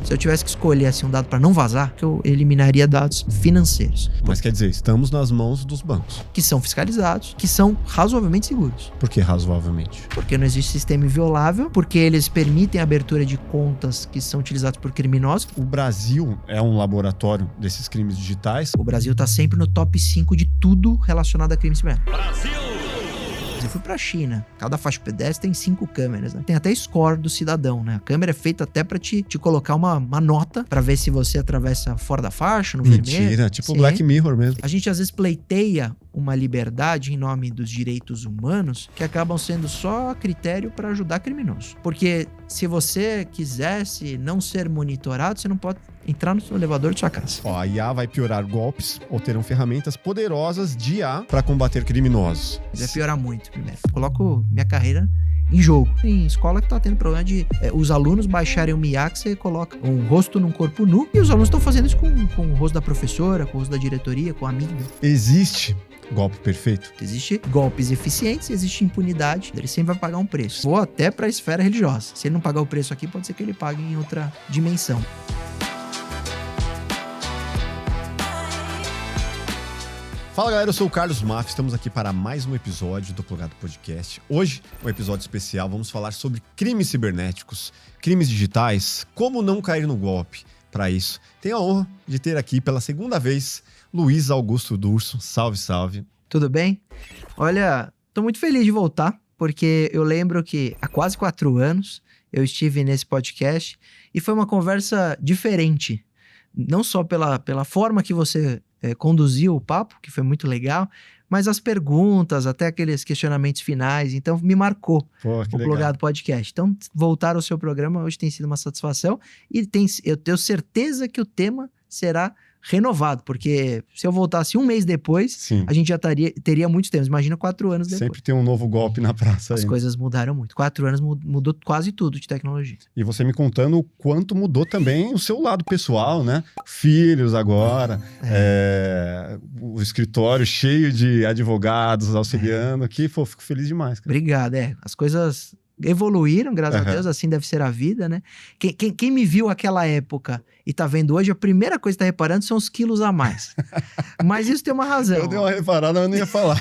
Se eu tivesse que escolher assim, um dado para não vazar, que eu eliminaria dados financeiros. Mas quer dizer, estamos nas mãos dos bancos. Que são fiscalizados, que são razoavelmente seguros. Por que razoavelmente? Porque não existe sistema inviolável, porque eles permitem a abertura de contas que são utilizadas por criminosos. O Brasil é um laboratório desses crimes digitais. O Brasil tá sempre no top 5 de tudo relacionado a crimes cibernéticos. Brasil! Eu fui pra China. Cada faixa pedestre tem 5 câmeras, né? Tem até score do cidadão, né? A câmera é feita até pra te colocar uma nota pra ver se você atravessa fora da faixa, no vermelho. Mentira, tipo Sim. Black Mirror mesmo. A gente às vezes pleiteia uma liberdade em nome dos direitos humanos que acabam sendo só critério pra ajudar criminoso. Porque se você quisesse não ser monitorado, você não pode entrar no elevador de sua casa. Ó, a IA vai piorar golpes ou terão ferramentas poderosas de IA para combater criminosos. Vai piorar muito, primeiro. Coloco minha carreira em jogo. Em escola que tá tendo problema de os alunos baixarem um IA que você coloca um rosto num corpo nu, e os alunos estão fazendo isso com o rosto da professora, com o rosto da diretoria, com a amiga. Existe golpe perfeito? Existe golpes eficientes, existe impunidade, ele sempre vai pagar um preço. Ou até pra esfera religiosa. Se ele não pagar o preço aqui, pode ser que ele pague em outra dimensão. Fala galera, eu sou o Carlos Maff, estamos aqui para mais um episódio do Plugado Podcast. Hoje, um episódio especial, vamos falar sobre crimes cibernéticos, crimes digitais, como não cair no golpe. Para isso, tenho a honra de ter aqui pela segunda vez Luiz Augusto Durso. Salve, salve. Tudo bem? Olha, tô muito feliz de voltar, porque eu lembro que há quase 4 anos eu estive nesse podcast e foi uma conversa diferente. Não só pela forma que você conduziu o papo, que foi muito legal, mas as perguntas, até aqueles questionamentos finais, então me marcou. Pô, que o legal. Plugado Podcast. Então, voltar ao seu programa hoje tem sido uma satisfação e eu tenho certeza que o tema será renovado, porque se eu voltasse um mês depois, Sim. a gente já teria muitos temas. Imagina 4 anos depois. Sempre tem um novo golpe na praça As aí. coisas mudaram muito. 4 anos mudou quase tudo de tecnologia. E você me contando o quanto mudou também o seu lado pessoal, né? Filhos agora, o escritório cheio de advogados auxiliando aqui. Pô, fico feliz demais, cara. Obrigado, as coisas evoluíram, graças a Deus, assim deve ser a vida, né? Quem me viu aquela época e tá vendo hoje, a primeira coisa que tá reparando são os quilos a mais. Mas isso tem uma razão. Eu dei uma reparada, mas eu não ia falar.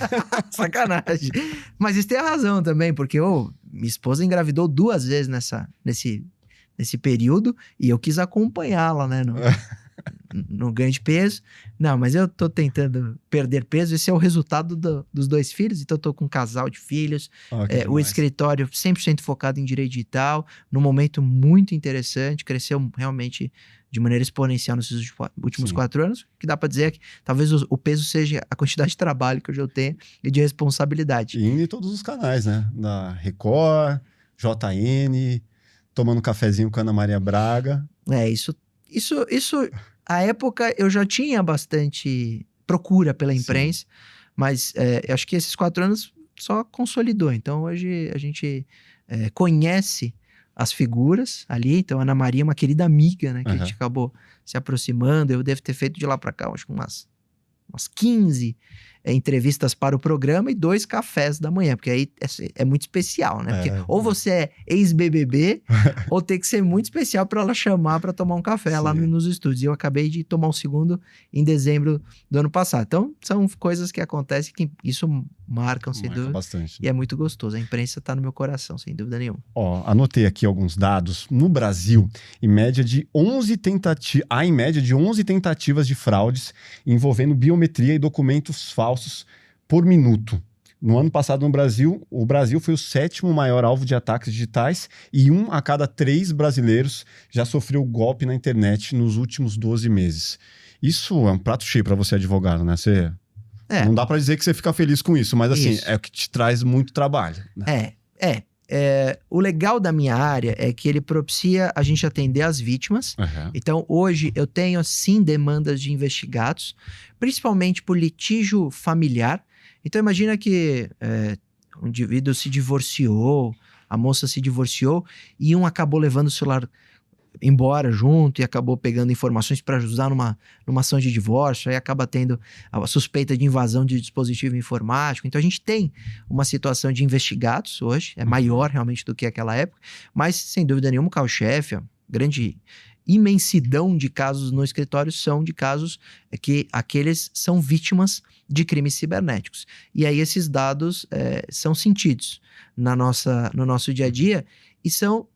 Sacanagem. Mas isso tem a razão também, porque minha esposa engravidou 2 vezes nesse período e eu quis acompanhá-la, né? No ganho de peso. Não, mas eu tô tentando perder peso. Esse é o resultado dos 2 filhos. Então eu tô com um casal de filhos. O escritório 100% focado em direito digital. Num momento muito interessante. Cresceu realmente de maneira exponencial nesses últimos 4 anos. Que dá pra dizer que talvez o peso seja a quantidade de trabalho que hoje eu tenho e de responsabilidade. E indo em todos os canais, né? Na Record, JN, tomando um cafezinho com a Ana Maria Braga. Isso, à época, eu já tinha bastante procura pela imprensa, mas acho que esses 4 anos só consolidou. Então, hoje a gente conhece as figuras ali. Então, a Ana Maria é uma querida amiga, né? Que a gente acabou se aproximando. Eu devo ter feito de lá para cá, acho que umas 15 entrevistas para o programa e 2 cafés da manhã, porque aí é muito especial, né? Porque ou você é ex-BBB, ou tem que ser muito especial para ela chamar para tomar um café lá nos estúdios. E eu acabei de tomar um segundo em dezembro do ano passado. Então, são coisas que acontecem que isso marcam, sem dúvida. Bastante. E é muito gostoso. A imprensa tá no meu coração, sem dúvida nenhuma. Ó, anotei aqui alguns dados. No Brasil, há em média de 11 tentativas de fraudes envolvendo biometria e documentos falsos por minuto. No ano passado, no Brasil, o Brasil foi o 7º maior alvo de ataques digitais e 1 a cada 3 brasileiros já sofreu golpe na internet nos últimos 12 meses. Isso é um prato cheio para você, advogado, né? Não dá para dizer que você fica feliz com isso, mas assim, é o que te traz muito trabalho. Né? O legal da minha área é que ele propicia a gente atender as vítimas. Então, hoje, eu tenho, sim, demandas de investigados, principalmente por litígio familiar. Então, imagina que um indivíduo se divorciou, a moça se divorciou, e um acabou levando o celular embora junto e acabou pegando informações para usar numa ação de divórcio, aí acaba tendo a suspeita de invasão de dispositivo informático. Então a gente tem uma situação de investigados hoje, é maior realmente do que aquela época, mas sem dúvida nenhuma o carro-chefe, grande imensidão de casos no escritório são de casos que aqueles são vítimas de crimes cibernéticos. E aí esses dados são sentidos no nosso dia a dia e são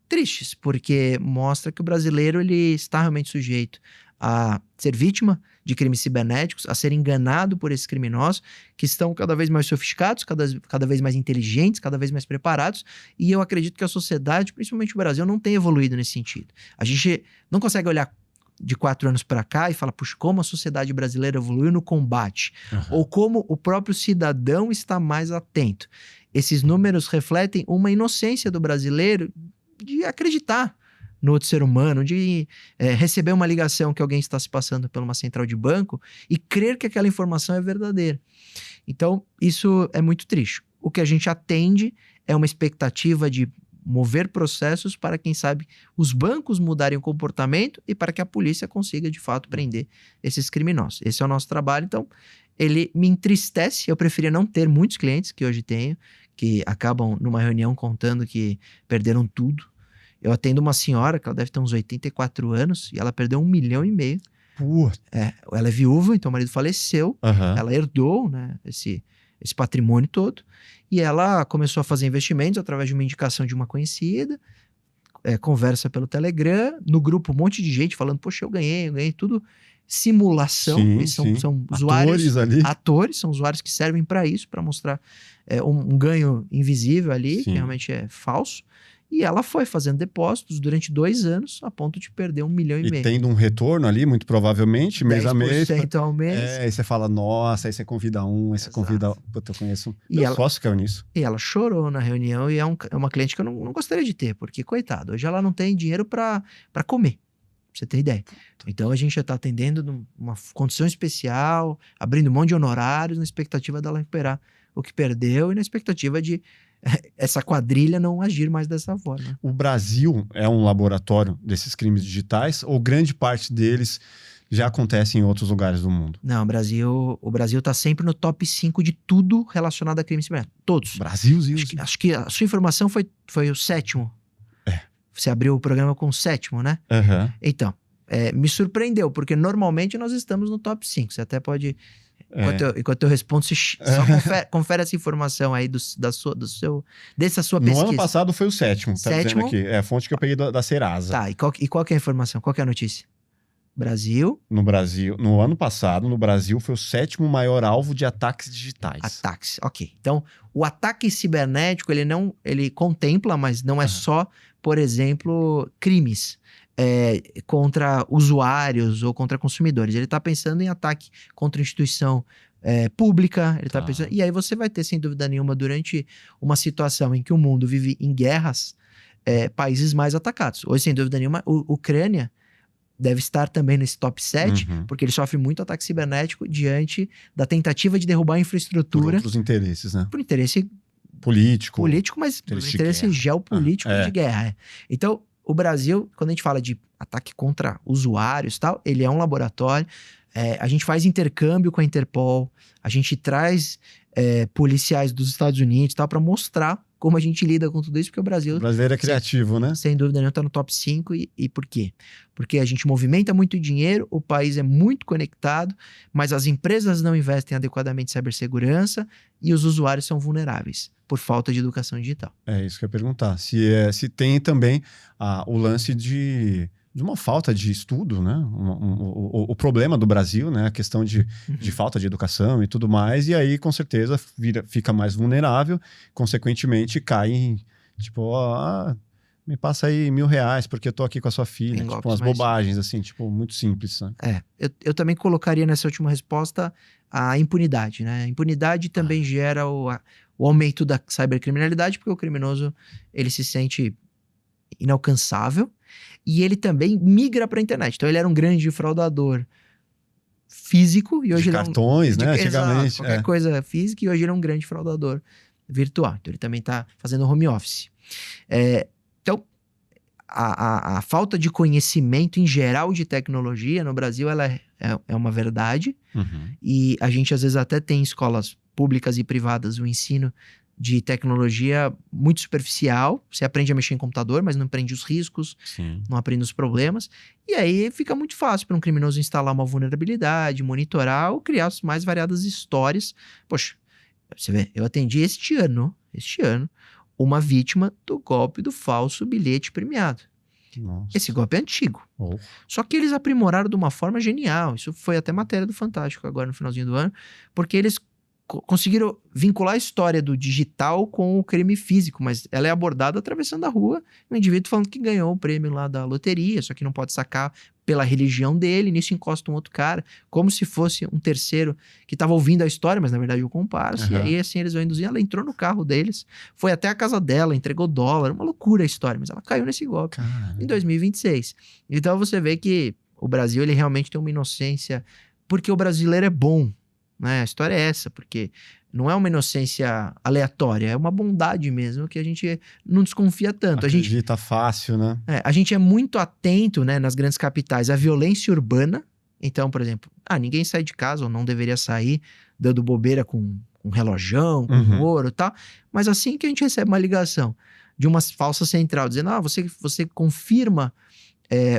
tristes, porque mostra que o brasileiro ele está realmente sujeito a ser vítima de crimes cibernéticos, a ser enganado por esses criminosos que estão cada vez mais sofisticados, cada vez mais inteligentes, cada vez mais preparados, e eu acredito que a sociedade, principalmente o Brasil, não tem evoluído nesse sentido. A gente não consegue olhar de 4 anos para cá e falar, puxa, como a sociedade brasileira evoluiu no combate, ou como o próprio cidadão está mais atento. Esses números refletem uma inocência do brasileiro de acreditar no outro ser humano, de receber uma ligação que alguém está se passando por uma central de banco e crer que aquela informação é verdadeira. Então, isso é muito triste. O que a gente atende é uma expectativa de mover processos para, quem sabe, os bancos mudarem o comportamento e para que a polícia consiga, de fato, prender esses criminosos. Esse é o nosso trabalho. Então, ele me entristece. Eu preferia não ter muitos clientes que hoje tenho, que acabam numa reunião contando que perderam tudo. Eu atendo uma senhora que ela deve ter uns 84 anos e ela perdeu 1,5 milhão. Ela é viúva, então o marido faleceu. Ela herdou, né, esse patrimônio todo. E ela começou a fazer investimentos através de uma indicação de uma conhecida. Conversa pelo Telegram. No grupo, um monte de gente falando, poxa, eu ganhei tudo. Simulação. São usuários, atores, são usuários que servem para isso, para mostrar um ganho invisível ali, que realmente é falso. E ela foi fazendo depósitos durante 2 anos, a ponto de perder 1,5 milhão. E tendo um retorno ali, muito provavelmente, mês a mês. 10% ao mês. Aí você fala, nossa, aí você convida aí você convida... Puta, eu conheço meu sócio que caiu nisso. E ela chorou na reunião e é uma cliente que eu não gostaria de ter, porque, coitado, hoje ela não tem dinheiro para comer, pra você ter ideia. Então a gente já tá atendendo numa condição especial, abrindo um monte de honorários, na expectativa dela recuperar o que perdeu e na expectativa de essa quadrilha não agir mais dessa forma. O Brasil é um laboratório desses crimes digitais ou grande parte deles já acontece em outros lugares do mundo? Não, o Brasil tá sempre no top 5 de tudo relacionado a crimes cibernéticos. Todos. Brasilzinho. Acho que a sua informação foi o 7º. Você abriu o programa com o 7º, né? Então, me surpreendeu, porque normalmente nós estamos no top 5. Você até pode... Enquanto eu respondo, você só confere essa informação aí dessa sua pesquisa. No ano passado foi o 7º, tá dizendo aqui. É a fonte que eu peguei da Serasa. Tá, e qual que é a informação? Qual que é a notícia? Brasil? No ano passado, no Brasil, foi o 7º maior alvo de ataques digitais. Ataques, ok. Então, o ataque cibernético, ele contempla, mas não é só, por exemplo, crimes contra usuários ou contra consumidores. Ele está pensando em ataque contra instituição pública. Ele tá pensando, e aí você vai ter, sem dúvida nenhuma, durante uma situação em que o mundo vive em guerras, países mais atacados. Hoje, sem dúvida nenhuma, Ucrânia deve estar também nesse top 7, porque ele sofre muito ataque cibernético diante da tentativa de derrubar a infraestrutura. Por outros interesses, né? Por interesse político, mas por interesse geopolítico de guerra. Então, o Brasil, quando a gente fala de ataque contra usuários e tal, ele é um laboratório. A gente faz intercâmbio com a Interpol, a gente traz policiais dos Estados Unidos e tal, para mostrar como a gente lida com tudo isso, porque o brasileiro é criativo, né? Sem dúvida nenhuma, tá no top 5. E por quê? Porque a gente movimenta muito dinheiro, o país é muito conectado, mas as empresas não investem adequadamente em cibersegurança e os usuários são vulneráveis por falta de educação digital. É isso que eu ia perguntar. Se tem também o lance de uma falta de estudo, né? O problema do Brasil, né? A questão de falta de educação e tudo mais, e aí com certeza fica mais vulnerável, consequentemente cai em, tipo, me passa aí R$1.000 porque eu tô aqui com a sua filha, tipo umas bobagens assim, tipo, muito simples, né? Eu também colocaria nessa última resposta a impunidade, né? A impunidade também gera o aumento da cibercriminalidade, porque o criminoso, ele se sente inalcançável e ele também migra para a internet. Então ele era um grande fraudador físico e hoje de cartões, né? Antigamente. Qualquer coisa física, e hoje ele é um grande fraudador virtual. Então ele também está fazendo home office. Então a falta de conhecimento em geral de tecnologia no Brasil, ela é uma verdade. E a gente às vezes até tem escolas públicas e privadas o ensino de tecnologia muito superficial. Você aprende a mexer em computador, mas não aprende os riscos, Sim. não aprende os problemas. E aí fica muito fácil para um criminoso instalar uma vulnerabilidade, monitorar ou criar as mais variadas histórias. Poxa, você vê, eu atendi este ano, uma vítima do golpe do falso bilhete premiado. Nossa. Esse golpe é antigo. Oh. Só que eles aprimoraram de uma forma genial. Isso foi até matéria do Fantástico agora no finalzinho do ano, porque eles conseguiram vincular a história do digital com o crime físico, mas ela é abordada atravessando a rua, um indivíduo falando que ganhou o prêmio lá da loteria, só que não pode sacar pela religião dele, nisso encosta um outro cara, como se fosse um terceiro que estava ouvindo a história, mas na verdade o comparsa, e aí assim eles vão induzir, ela entrou no carro deles, foi até a casa dela, entregou dólar, uma loucura a história, mas ela caiu nesse golpe em 2026. Então você vê que o Brasil, ele realmente tem uma inocência, porque o brasileiro é bom, né? A história é essa, porque não é uma inocência aleatória, é uma bondade mesmo que a gente não desconfia tanto. Acredita fácil, né? A gente é muito atento, né, nas grandes capitais à violência urbana. Então, por exemplo, ninguém sai de casa ou não deveria sair dando bobeira com um relojão, com ouro e tal. Mas assim que a gente recebe uma ligação de uma falsa central dizendo, você confirma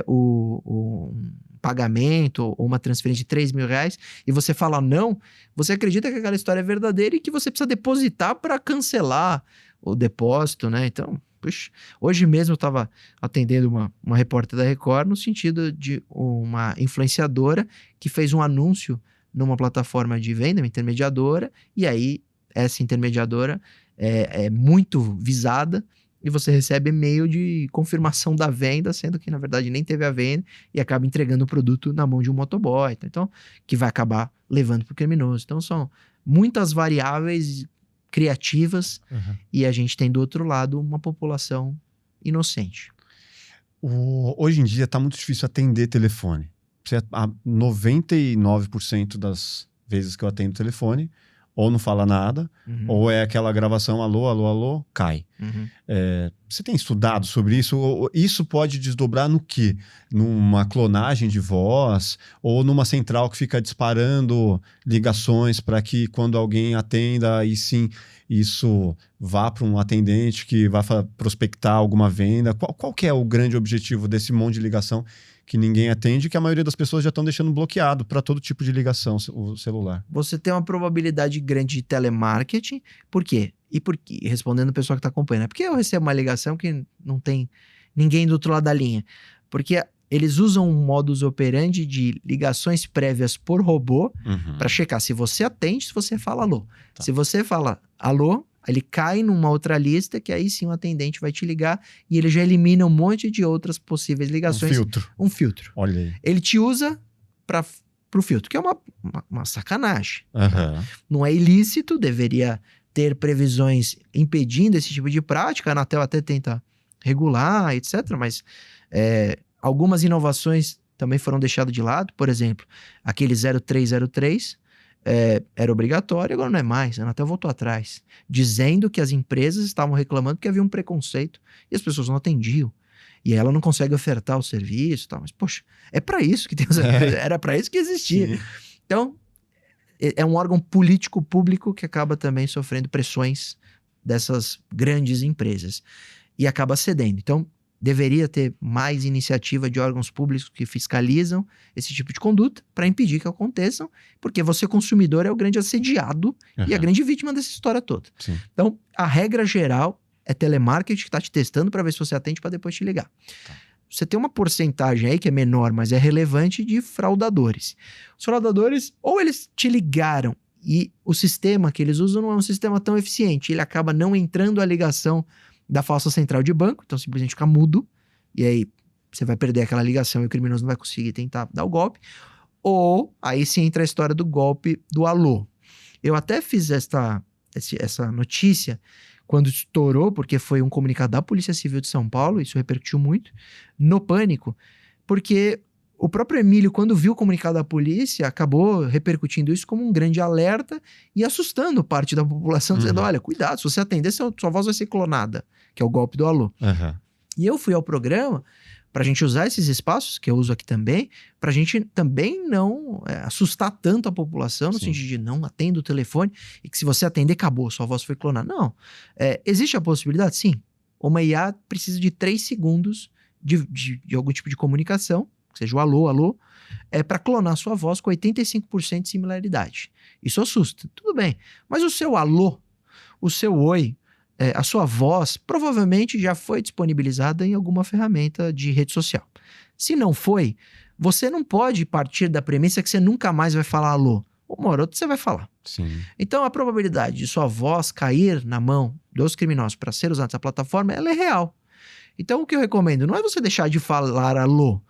o pagamento ou uma transferência de 3 mil reais e você fala não, você acredita que aquela história é verdadeira e que você precisa depositar para cancelar o depósito, né? Então, puxa, hoje mesmo eu estava atendendo uma repórter da Record no sentido de uma influenciadora que fez um anúncio numa plataforma de venda, uma intermediadora, e aí essa intermediadora é muito visada, e você recebe e-mail de confirmação da venda, sendo que, na verdade, nem teve a venda e acaba entregando o produto na mão de um motoboy. Então, que vai acabar levando para o criminoso. Então, são muitas variáveis criativas e a gente tem, do outro lado, uma população inocente. Hoje em dia está muito difícil atender telefone. 99% das vezes que eu atendo telefone, ou não fala nada, ou é aquela gravação, alô, alô, alô, cai. Você tem estudado sobre isso? Isso pode desdobrar no quê? Numa clonagem de voz? Ou numa central que fica disparando ligações para que quando alguém atenda, aí sim, isso vá para um atendente que vai prospectar alguma venda? Qual que é o grande objetivo desse monte de ligação que ninguém atende, que a maioria das pessoas já estão deixando bloqueado para todo tipo de ligação, o celular? Você tem uma probabilidade grande de telemarketing. Por quê? Respondendo o pessoal que está acompanhando, é porque eu recebo uma ligação que não tem ninguém do outro lado da linha. Porque eles usam um modus operandi de ligações prévias por robô para checar se você atende, se você fala alô. Tá. Se você fala alô, ele cai numa outra lista, que aí sim o atendente vai te ligar e ele já elimina um monte de outras possíveis ligações. Um filtro. Olha aí. Ele te usa pro filtro, que é uma sacanagem. Não é ilícito, deveria ter previsões impedindo esse tipo de prática. A Anatel até tenta regular, etc. Mas algumas inovações também foram deixadas de lado. Por exemplo, aquele 0303 era obrigatório, agora não é mais. A Anatel voltou atrás, dizendo que as empresas estavam reclamando que havia um preconceito e as pessoas não atendiam. E ela não consegue ofertar o serviço e tal. Mas, poxa, é para isso que tem as empresas. Era para isso que existia. Sim. Então, é um órgão político público que acaba também sofrendo pressões dessas grandes empresas. E acaba cedendo. Então, deveria ter mais iniciativa de órgãos públicos que fiscalizam esse tipo de conduta para impedir que aconteçam, porque você, consumidor, é o grande assediado e a grande vítima dessa história toda. Sim. Então, a regra geral é telemarketing que está te testando para ver se você atende para depois te ligar. Tá. Você tem uma porcentagem aí que é menor, mas é relevante, de fraudadores. Os fraudadores, ou eles te ligaram e o sistema que eles usam não é um sistema tão eficiente, ele acaba não entrando a ligação da falsa central de banco, então simplesmente fica mudo, e aí você vai perder aquela ligação e o criminoso não vai conseguir tentar dar o golpe. Ou aí sim entra a história do golpe do alô. Eu até fiz essa notícia quando estourou, porque foi um comunicado da Polícia Civil de São Paulo, isso repercutiu muito, no Pânico, porque o próprio Emílio, quando viu o comunicado da polícia, acabou repercutindo isso como um grande alerta e assustando parte da população, dizendo, olha, cuidado, se você atender, sua voz vai ser clonada, que é o golpe do alô. E eu fui ao programa para a gente usar esses espaços, que eu uso aqui também, para a gente também não assustar tanto a população, no sentido de não atenda o telefone, e que se você atender, acabou, sua voz foi clonada. Não. Existe a possibilidade? Sim. Uma IA precisa de 3 segundos de algum tipo de comunicação, seja o alô, para clonar sua voz com 85% de similaridade. Isso assusta. Tudo bem. Mas o seu alô, o seu oi, a sua voz provavelmente já foi disponibilizada em alguma ferramenta de rede social. Se não foi, você não pode partir da premissa que você nunca mais vai falar alô. Uma hora ou outra você vai falar. Sim. Então a probabilidade de sua voz cair na mão dos criminosos para ser usada nessa plataforma, ela é real. Então o que eu recomendo não é você deixar de falar alô,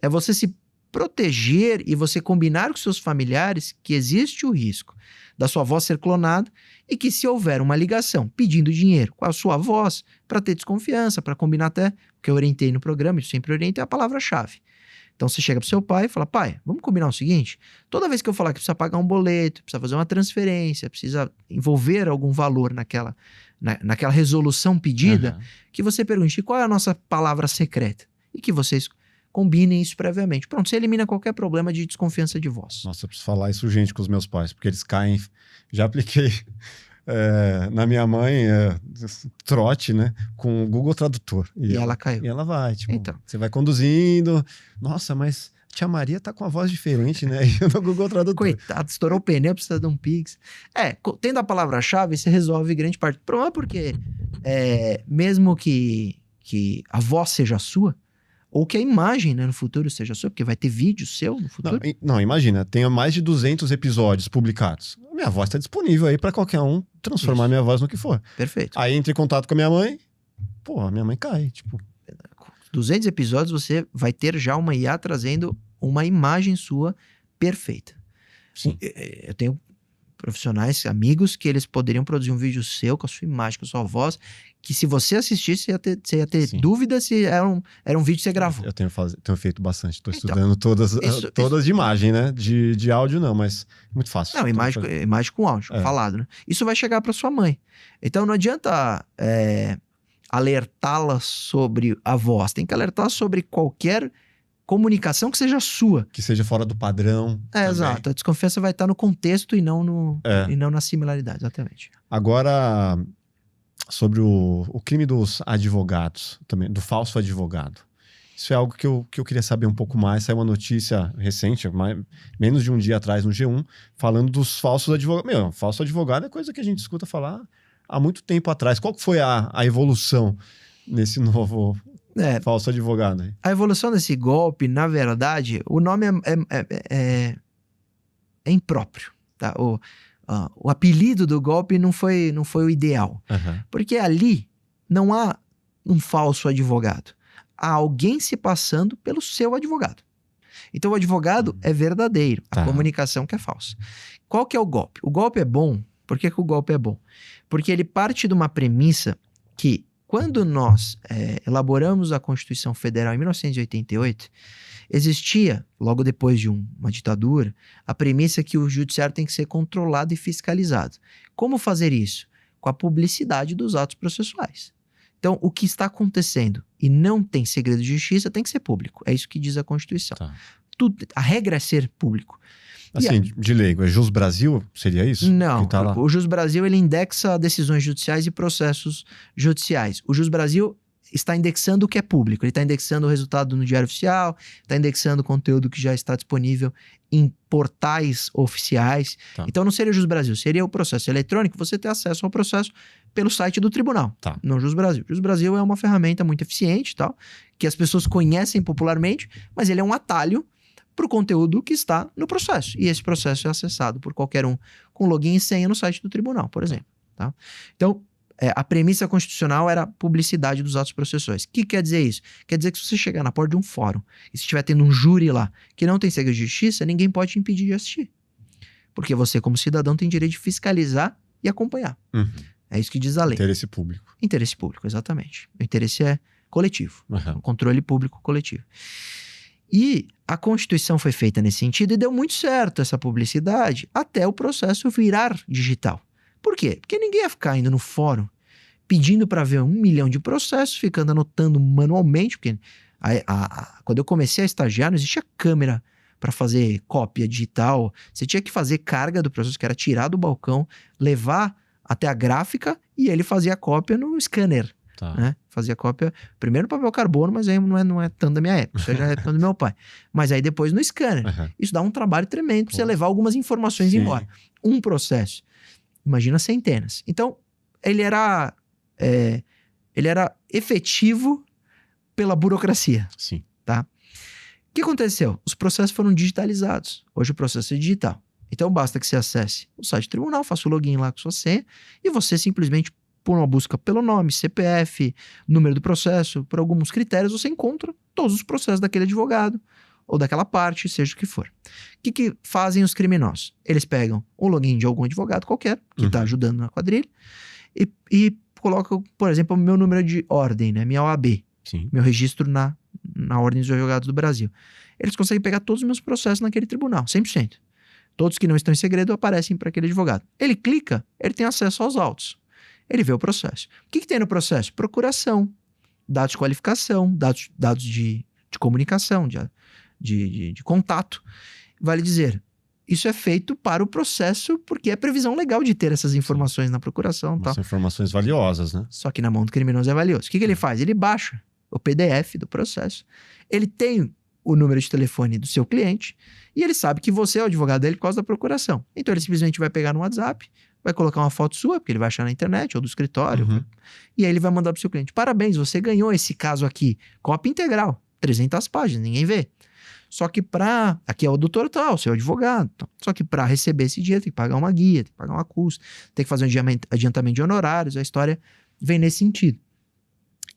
é você se proteger e você combinar com seus familiares que existe o risco da sua voz ser clonada e que se houver uma ligação pedindo dinheiro com a sua voz, para ter desconfiança, para combinar até, o que eu orientei no programa, eu sempre oriento, é a palavra-chave. Então você chega pro seu pai e fala, pai, vamos combinar o seguinte, toda vez que eu falar que precisa pagar um boleto, precisa fazer uma transferência, precisa envolver algum valor naquela resolução pedida, que você pergunte qual é a nossa palavra secreta e que vocês combinem isso previamente. Pronto, você elimina qualquer problema de desconfiança de voz. Nossa, eu preciso falar isso urgente com os meus pais, porque eles caem... Já apliquei na minha mãe trote, né? Com o Google Tradutor. E ela caiu. E ela vai, tipo... Então. Você vai conduzindo... Nossa, mas tia Maria tá com a voz diferente, né? E no Google Tradutor. Coitado, estourou o pneu, precisa de um Pix. Tendo a palavra-chave, você resolve grande parte do problema, porque mesmo que a voz seja sua, ou que a imagem, né, no futuro seja sua, porque vai ter vídeo seu no futuro. Não, imagina, tenho mais de 200 episódios publicados. Minha voz tá disponível aí pra qualquer um transformar minha voz no que for. Perfeito. Aí entra em contato com a minha mãe, a minha mãe cai, tipo... 200 episódios, você vai ter já uma IA trazendo uma imagem sua perfeita. Sim. Eu tenho profissionais, amigos, que eles poderiam produzir um vídeo seu com a sua imagem, com a sua voz, que se você assistisse, você ia ter dúvida se era um vídeo que você gravou. Eu tenho feito bastante, estou estudando todas de imagem, né? De áudio não, mas muito fácil. Não, imagem com áudio, falado, né? Isso vai chegar para sua mãe. Então não adianta alertá-la sobre a voz, tem que alertar sobre qualquer comunicação que seja sua. Que seja fora do padrão. Exato. A desconfiança vai estar no contexto e não na similaridade, exatamente. Agora, sobre o crime dos advogados, também, do falso advogado. Isso é algo que eu queria saber um pouco mais. Saiu uma notícia recente, menos de um dia atrás no G1, falando dos falsos advogados. Falso advogado é coisa que a gente escuta falar há muito tempo atrás. Qual foi a evolução nesse novo... falso advogado aí? A evolução desse golpe, na verdade, o nome é impróprio. Tá? O apelido do golpe não foi o ideal. Porque ali não há um falso advogado. Há alguém se passando pelo seu advogado. Então o advogado é verdadeiro, a comunicação que é falsa. Qual que é o golpe? O golpe é bom. Por que o golpe é bom? Porque ele parte de uma premissa que, quando nós elaboramos a Constituição Federal em 1988, existia, logo depois de uma ditadura, a premissa que o judiciário tem que ser controlado e fiscalizado. Como fazer isso? Com a publicidade dos atos processuais. Então, o que está acontecendo e não tem segredo de justiça tem que ser público. É isso que diz a Constituição. A regra é ser público. Assim, de leigo, é Jus Brasil? Seria isso? Não, o Jus Brasil ele indexa decisões judiciais e processos judiciais. O Jus Brasil está indexando o que é público. Ele está indexando o resultado no Diário Oficial, está indexando o conteúdo que já está disponível em portais oficiais. Então não seria o Jus Brasil, seria o processo eletrônico, você ter acesso ao processo pelo site do tribunal, não Jus Brasil. Jus Brasil é uma ferramenta muito eficiente, que as pessoas conhecem popularmente, mas ele é um atalho para o conteúdo que está no processo. E esse processo é acessado por qualquer um com login e senha no site do tribunal, por exemplo. Então, a premissa constitucional era a publicidade dos atos processuais. O que quer dizer isso? Quer dizer que se você chegar na porta de um fórum e se estiver tendo um júri lá que não tem segredo de justiça, ninguém pode te impedir de assistir. Porque você, como cidadão, tem direito de fiscalizar e acompanhar. É isso que diz a lei. Interesse público. Interesse público, exatamente. O interesse é coletivo. O controle público coletivo. E a Constituição foi feita nesse sentido e deu muito certo essa publicidade até o processo virar digital. Por quê? Porque ninguém ia ficar indo no fórum pedindo para ver 1 milhão de processos, ficando anotando manualmente, porque Quando eu comecei a estagiar, não existia câmera para fazer cópia digital. Você tinha que fazer carga do processo, que era tirar do balcão, levar até a gráfica e ele fazia a cópia no scanner. Tá. Né? Fazia cópia primeiro no papel carbono, mas aí não é tanto da minha época, isso já é tanto do meu pai. Mas aí depois no scanner. Uhum. Isso dá um trabalho tremendo para você levar algumas informações Sim. embora. Um processo. Imagina centenas. Então, ele era efetivo pela burocracia. Sim. Tá? O que aconteceu? Os processos foram digitalizados. Hoje o processo é digital. Então, basta que você acesse o site do tribunal, faça o login lá com sua senha e você simplesmente, por uma busca pelo nome, CPF, número do processo, por alguns critérios, você encontra todos os processos daquele advogado ou daquela parte, seja o que for. O que fazem os criminosos? Eles pegam o login de algum advogado qualquer, que está ajudando na quadrilha, e colocam, por exemplo, o meu número de ordem, né? Minha OAB, Sim. meu registro na Ordem dos Advogados do Brasil. Eles conseguem pegar todos os meus processos naquele tribunal, 100%. Todos que não estão em segredo aparecem para aquele advogado. Ele clica, ele tem acesso aos autos. Ele vê o processo. O que tem no processo? Procuração, dados de qualificação, dados de comunicação, de contato. Vale dizer, isso é feito para o processo porque é previsão legal de ter essas informações na procuração. São informações valiosas, né? Só que na mão do criminoso é valioso. O que ele faz? Ele baixa o PDF do processo. Ele tem o número de telefone do seu cliente e ele sabe que você é o advogado dele por causa da procuração. Então ele simplesmente vai pegar no WhatsApp, vai colocar uma foto sua, porque ele vai achar na internet ou do escritório, e aí ele vai mandar para o seu cliente. Parabéns, você ganhou esse caso aqui. Cópia integral, 300 páginas, ninguém vê. Só que aqui é o doutor tal, seu advogado. Só que para receber esse dinheiro tem que pagar uma guia, tem que pagar uma custa, tem que fazer um adiantamento de honorários, a história vem nesse sentido.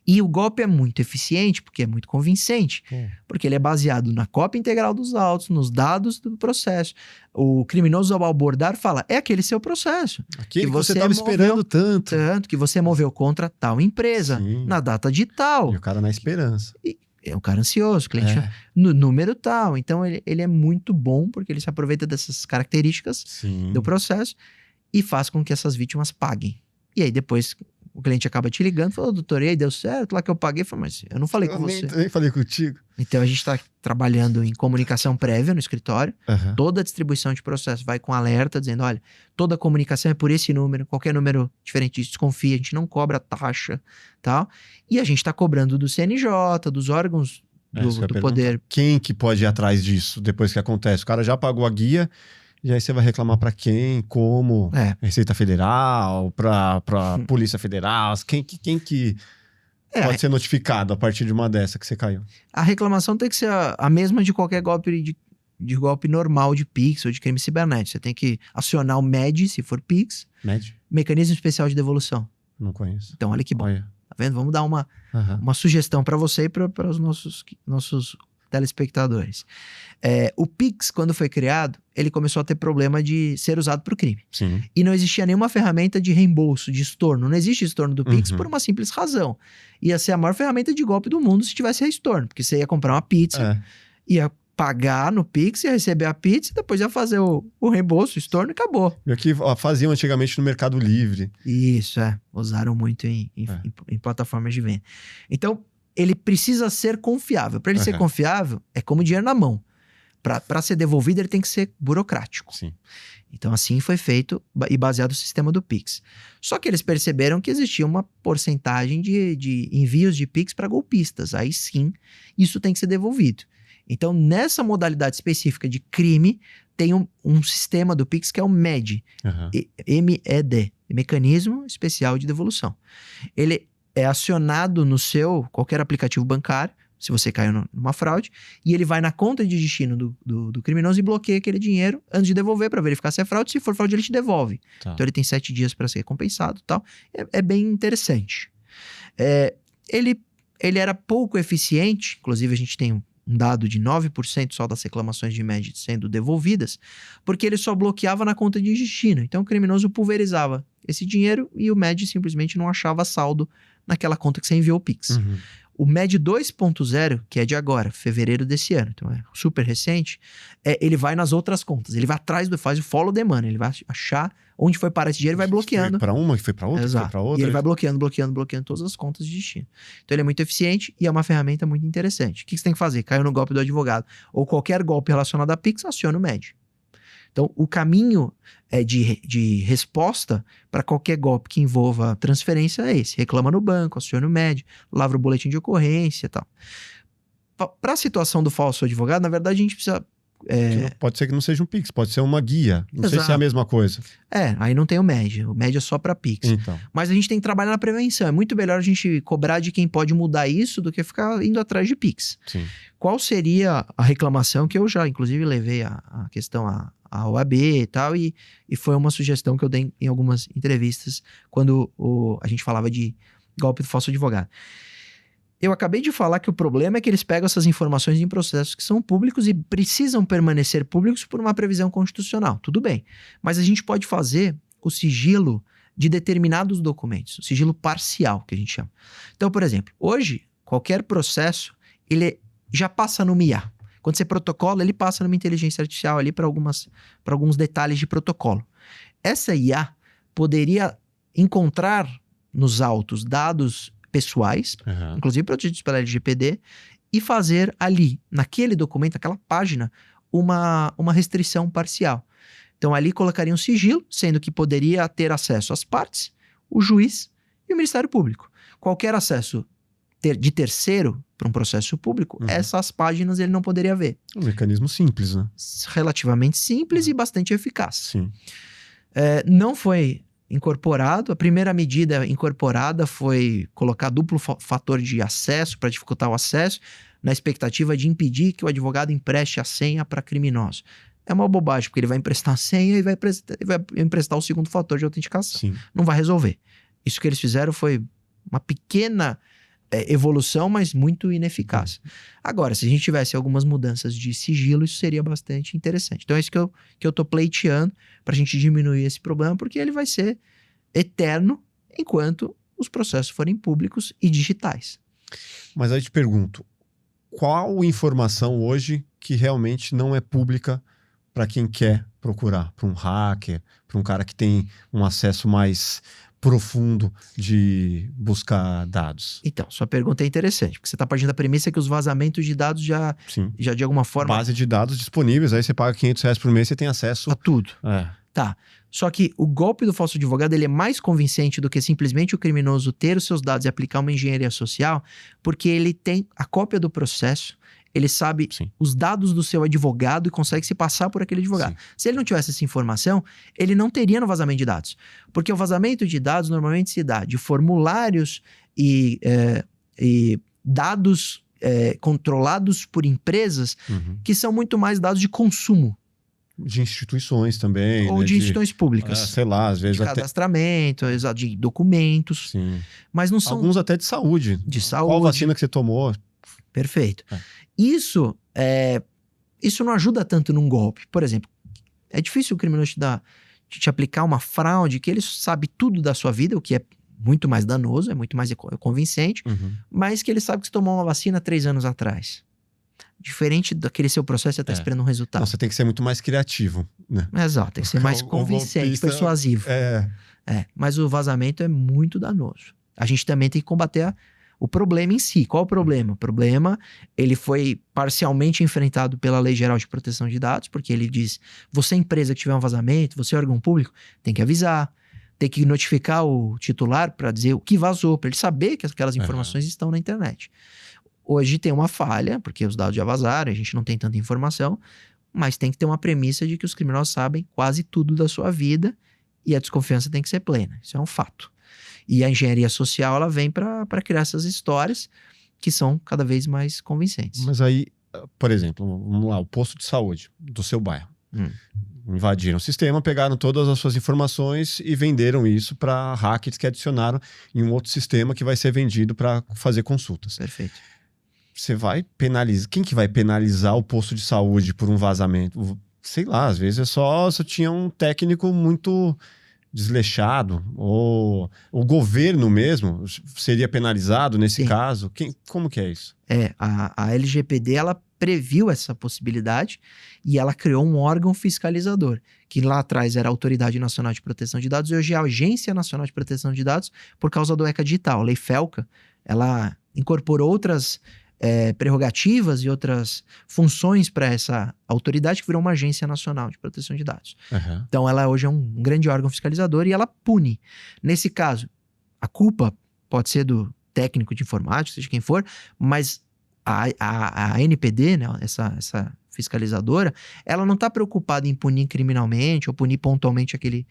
E o golpe é muito eficiente, porque é muito convincente, porque ele é baseado na cópia integral dos autos, nos dados do processo. O criminoso, ao abordar, fala, é aquele seu processo. Aquele que você estava esperando tanto. Que você moveu contra tal empresa, na data de tal. E o cara na esperança. É um cara ansioso, o cliente no número tal. Então, ele é muito bom, porque ele se aproveita dessas características do processo e faz com que essas vítimas paguem. E aí, depois, o cliente acaba te ligando, falou, doutor, e aí, deu certo? Lá que eu paguei, falei, mas eu não falei com você. Nem falei contigo. Então, a gente está trabalhando em comunicação prévia no escritório. Toda a distribuição de processo vai com alerta, dizendo, olha, toda a comunicação é por esse número, qualquer número diferente disso, desconfia, a gente não cobra taxa, tal. E a gente está cobrando do CNJ, dos órgãos do poder. Quem que pode ir atrás disso depois que acontece? O cara já pagou a guia, e aí você vai reclamar para quem, como? Receita Federal, para Polícia Federal, quem que pode ser notificado a partir de uma dessa que você caiu? A reclamação tem que ser a mesma de qualquer golpe de golpe normal de Pix ou de crime cibernético. Você tem que acionar o MED, se for Pix. MED? Mecanismo Especial de Devolução. Não conheço. Então, olha que bom. Tá vendo? Vamos dar uma sugestão para você e para os nossos telespectadores. O Pix, quando foi criado, ele começou a ter problema de ser usado para o crime. Sim. E não existia nenhuma ferramenta de reembolso, de estorno. Não existe estorno do Pix por uma simples razão. Ia ser a maior ferramenta de golpe do mundo se tivesse estorno. Porque você ia comprar uma pizza, ia pagar no Pix, ia receber a pizza, depois ia fazer o reembolso, o estorno e acabou. E aqui faziam antigamente no Mercado Livre. Isso, usaram muito em plataformas de venda. Então, ele precisa ser confiável. Para ele ser confiável, é como dinheiro na mão. Para ser devolvido, ele tem que ser burocrático. Sim. Então, assim foi feito e baseado no sistema do Pix. Só que eles perceberam que existia uma porcentagem de envios de Pix para golpistas. Aí sim, isso tem que ser devolvido. Então, nessa modalidade específica de crime, tem um sistema do Pix que é o MED. MED, Mecanismo Especial de Devolução. Ele é acionado no qualquer aplicativo bancário, se você caiu numa fraude, e ele vai na conta de destino do criminoso e bloqueia aquele dinheiro antes de devolver para verificar se é fraude. Se for fraude, ele te devolve. Então ele tem 7 dias para ser recompensado e tal. É bem interessante. Ele era pouco eficiente, inclusive a gente tem um dado de 9% só das reclamações de MED sendo devolvidas, porque ele só bloqueava na conta de destino. Então o criminoso pulverizava esse dinheiro e o MED simplesmente não achava saldo naquela conta que você enviou o Pix. O MED 2.0, que é de agora, fevereiro desse ano, então é super recente, ele vai nas outras contas. Ele vai atrás faz o follow the money. Ele vai achar onde foi parar esse dinheiro e vai bloqueando. Foi para uma, que foi para outra, Exato. que foi para outra. E ele vai bloqueando todas as contas de destino. Então ele é muito eficiente e é uma ferramenta muito interessante. O que você tem que fazer? Caiu no golpe do advogado ou qualquer golpe relacionado a Pix, aciona o MED. Então, o caminho de resposta para qualquer golpe que envolva transferência é esse. Reclama no banco, aciona o MED, lavra o boletim de ocorrência e tal. Para a situação do falso advogado, na verdade, a gente precisa... Pode ser que não seja um Pix, pode ser uma guia. Não sei se é a mesma coisa. Aí não tem o MED. O MED é só para Pix. Então. Mas a gente tem que trabalhar na prevenção. É muito melhor a gente cobrar de quem pode mudar isso do que ficar indo atrás de Pix. Sim. Qual seria a reclamação que eu já, inclusive, levei a questão à OAB e tal, e foi uma sugestão que eu dei em algumas entrevistas quando a gente falava de golpe do falso advogado. Eu acabei de falar que o problema é que eles pegam essas informações em processos que são públicos e precisam permanecer públicos por uma previsão constitucional. Tudo bem. Mas a gente pode fazer o sigilo de determinados documentos, o sigilo parcial, que a gente chama. Então, por exemplo, hoje, qualquer processo, ele já passa no MIA. Quando você protocola, ele passa numa inteligência artificial ali para alguns detalhes de protocolo. Essa IA poderia encontrar nos autos dados pessoais, inclusive protegidos pela LGPD, e fazer ali, naquele documento, aquela página, uma restrição parcial. Então ali colocaria um sigilo, sendo que poderia ter acesso às partes, o juiz e o Ministério Público. Qualquer acesso de terceiro para um processo público, essas páginas ele não poderia ver. Um mecanismo simples, né? Relativamente simples e bastante eficaz. Sim. Não foi incorporado. A primeira medida incorporada foi colocar duplo fator de acesso para dificultar o acesso, na expectativa de impedir que o advogado empreste a senha para criminosos. É uma bobagem, porque ele vai emprestar a senha e vai emprestar o segundo fator de autenticação. Sim. Não vai resolver. Isso que eles fizeram foi uma pequena evolução, mas muito ineficaz. Agora, se a gente tivesse algumas mudanças de sigilo, isso seria bastante interessante. Então é isso que eu tô pleiteando para a gente diminuir esse problema, porque ele vai ser eterno enquanto os processos forem públicos e digitais. Mas aí eu te pergunto, qual informação hoje que realmente não é pública para quem quer procurar? Para um hacker, para um cara que tem um acesso mais profundo de buscar dados? Então, sua pergunta é interessante, porque você está partindo da premissa que os vazamentos de dados já de alguma forma... Base de dados disponíveis, aí você paga R$500 por mês, você tem acesso... a tudo. Tá. Só que o golpe do falso advogado ele é mais convincente do que simplesmente o criminoso ter os seus dados e aplicar uma engenharia social, porque ele tem a cópia do processo, ele sabe os dados do seu advogado e consegue se passar por aquele advogado. Sim. Se ele não tivesse essa informação, ele não teria no vazamento de dados. Porque o vazamento de dados normalmente se dá de formulários e dados controlados por empresas que são muito mais dados de consumo. De instituições também. Ou né? de instituições públicas. Sei lá, às vezes de cadastramento, de documentos. Sim. Mas não são... Alguns até de saúde. De saúde. Qual vacina que você tomou? Perfeito. Isso não ajuda tanto num golpe. Por exemplo, é difícil o criminoso te aplicar uma fraude que ele sabe tudo da sua vida, o que é muito mais danoso, é muito mais convincente, mas que ele sabe que você tomou uma vacina 3 anos atrás. Diferente daquele seu processo, você está esperando um resultado. Você tem que ser muito mais criativo, né? Exato, tem que ser mais convincente, persuasivo. Mas o vazamento é muito danoso. A gente também tem que combater o problema em si. Qual o problema? O problema, ele foi parcialmente enfrentado pela Lei Geral de Proteção de Dados, porque ele diz, você empresa que tiver um vazamento, você órgão público, tem que avisar, tem que notificar o titular para dizer o que vazou, para ele saber que aquelas informações estão na internet. Hoje tem uma falha, porque os dados já vazaram, a gente não tem tanta informação, mas tem que ter uma premissa de que os criminosos sabem quase tudo da sua vida e a desconfiança tem que ser plena. Isso é um fato. E a engenharia social, ela vem para criar essas histórias que são cada vez mais convincentes. Mas aí, por exemplo, vamos lá, o posto de saúde do seu bairro. Invadiram o sistema, pegaram todas as suas informações e venderam isso para hackers que adicionaram em um outro sistema que vai ser vendido para fazer consultas. Perfeito. Você vai penalizar... Quem que vai penalizar o posto de saúde por um vazamento? Sei lá, às vezes só tinha um técnico muito desleixado? Ou o governo mesmo seria penalizado nesse caso? Como que é isso? A LGPD, ela previu essa possibilidade e ela criou um órgão fiscalizador, que lá atrás era a Autoridade Nacional de Proteção de Dados e hoje é a Agência Nacional de Proteção de Dados por causa do ECA Digital. A Lei FELCA, ela incorporou outras prerrogativas e outras funções para essa autoridade que virou uma Agência Nacional de Proteção de Dados. Uhum. Então ela hoje é um grande órgão fiscalizador e ela pune. Nesse caso, a culpa pode ser do técnico de informática, seja quem for, mas a NPD, né, essa fiscalizadora, ela não está preocupada em punir criminalmente ou punir pontualmente aquele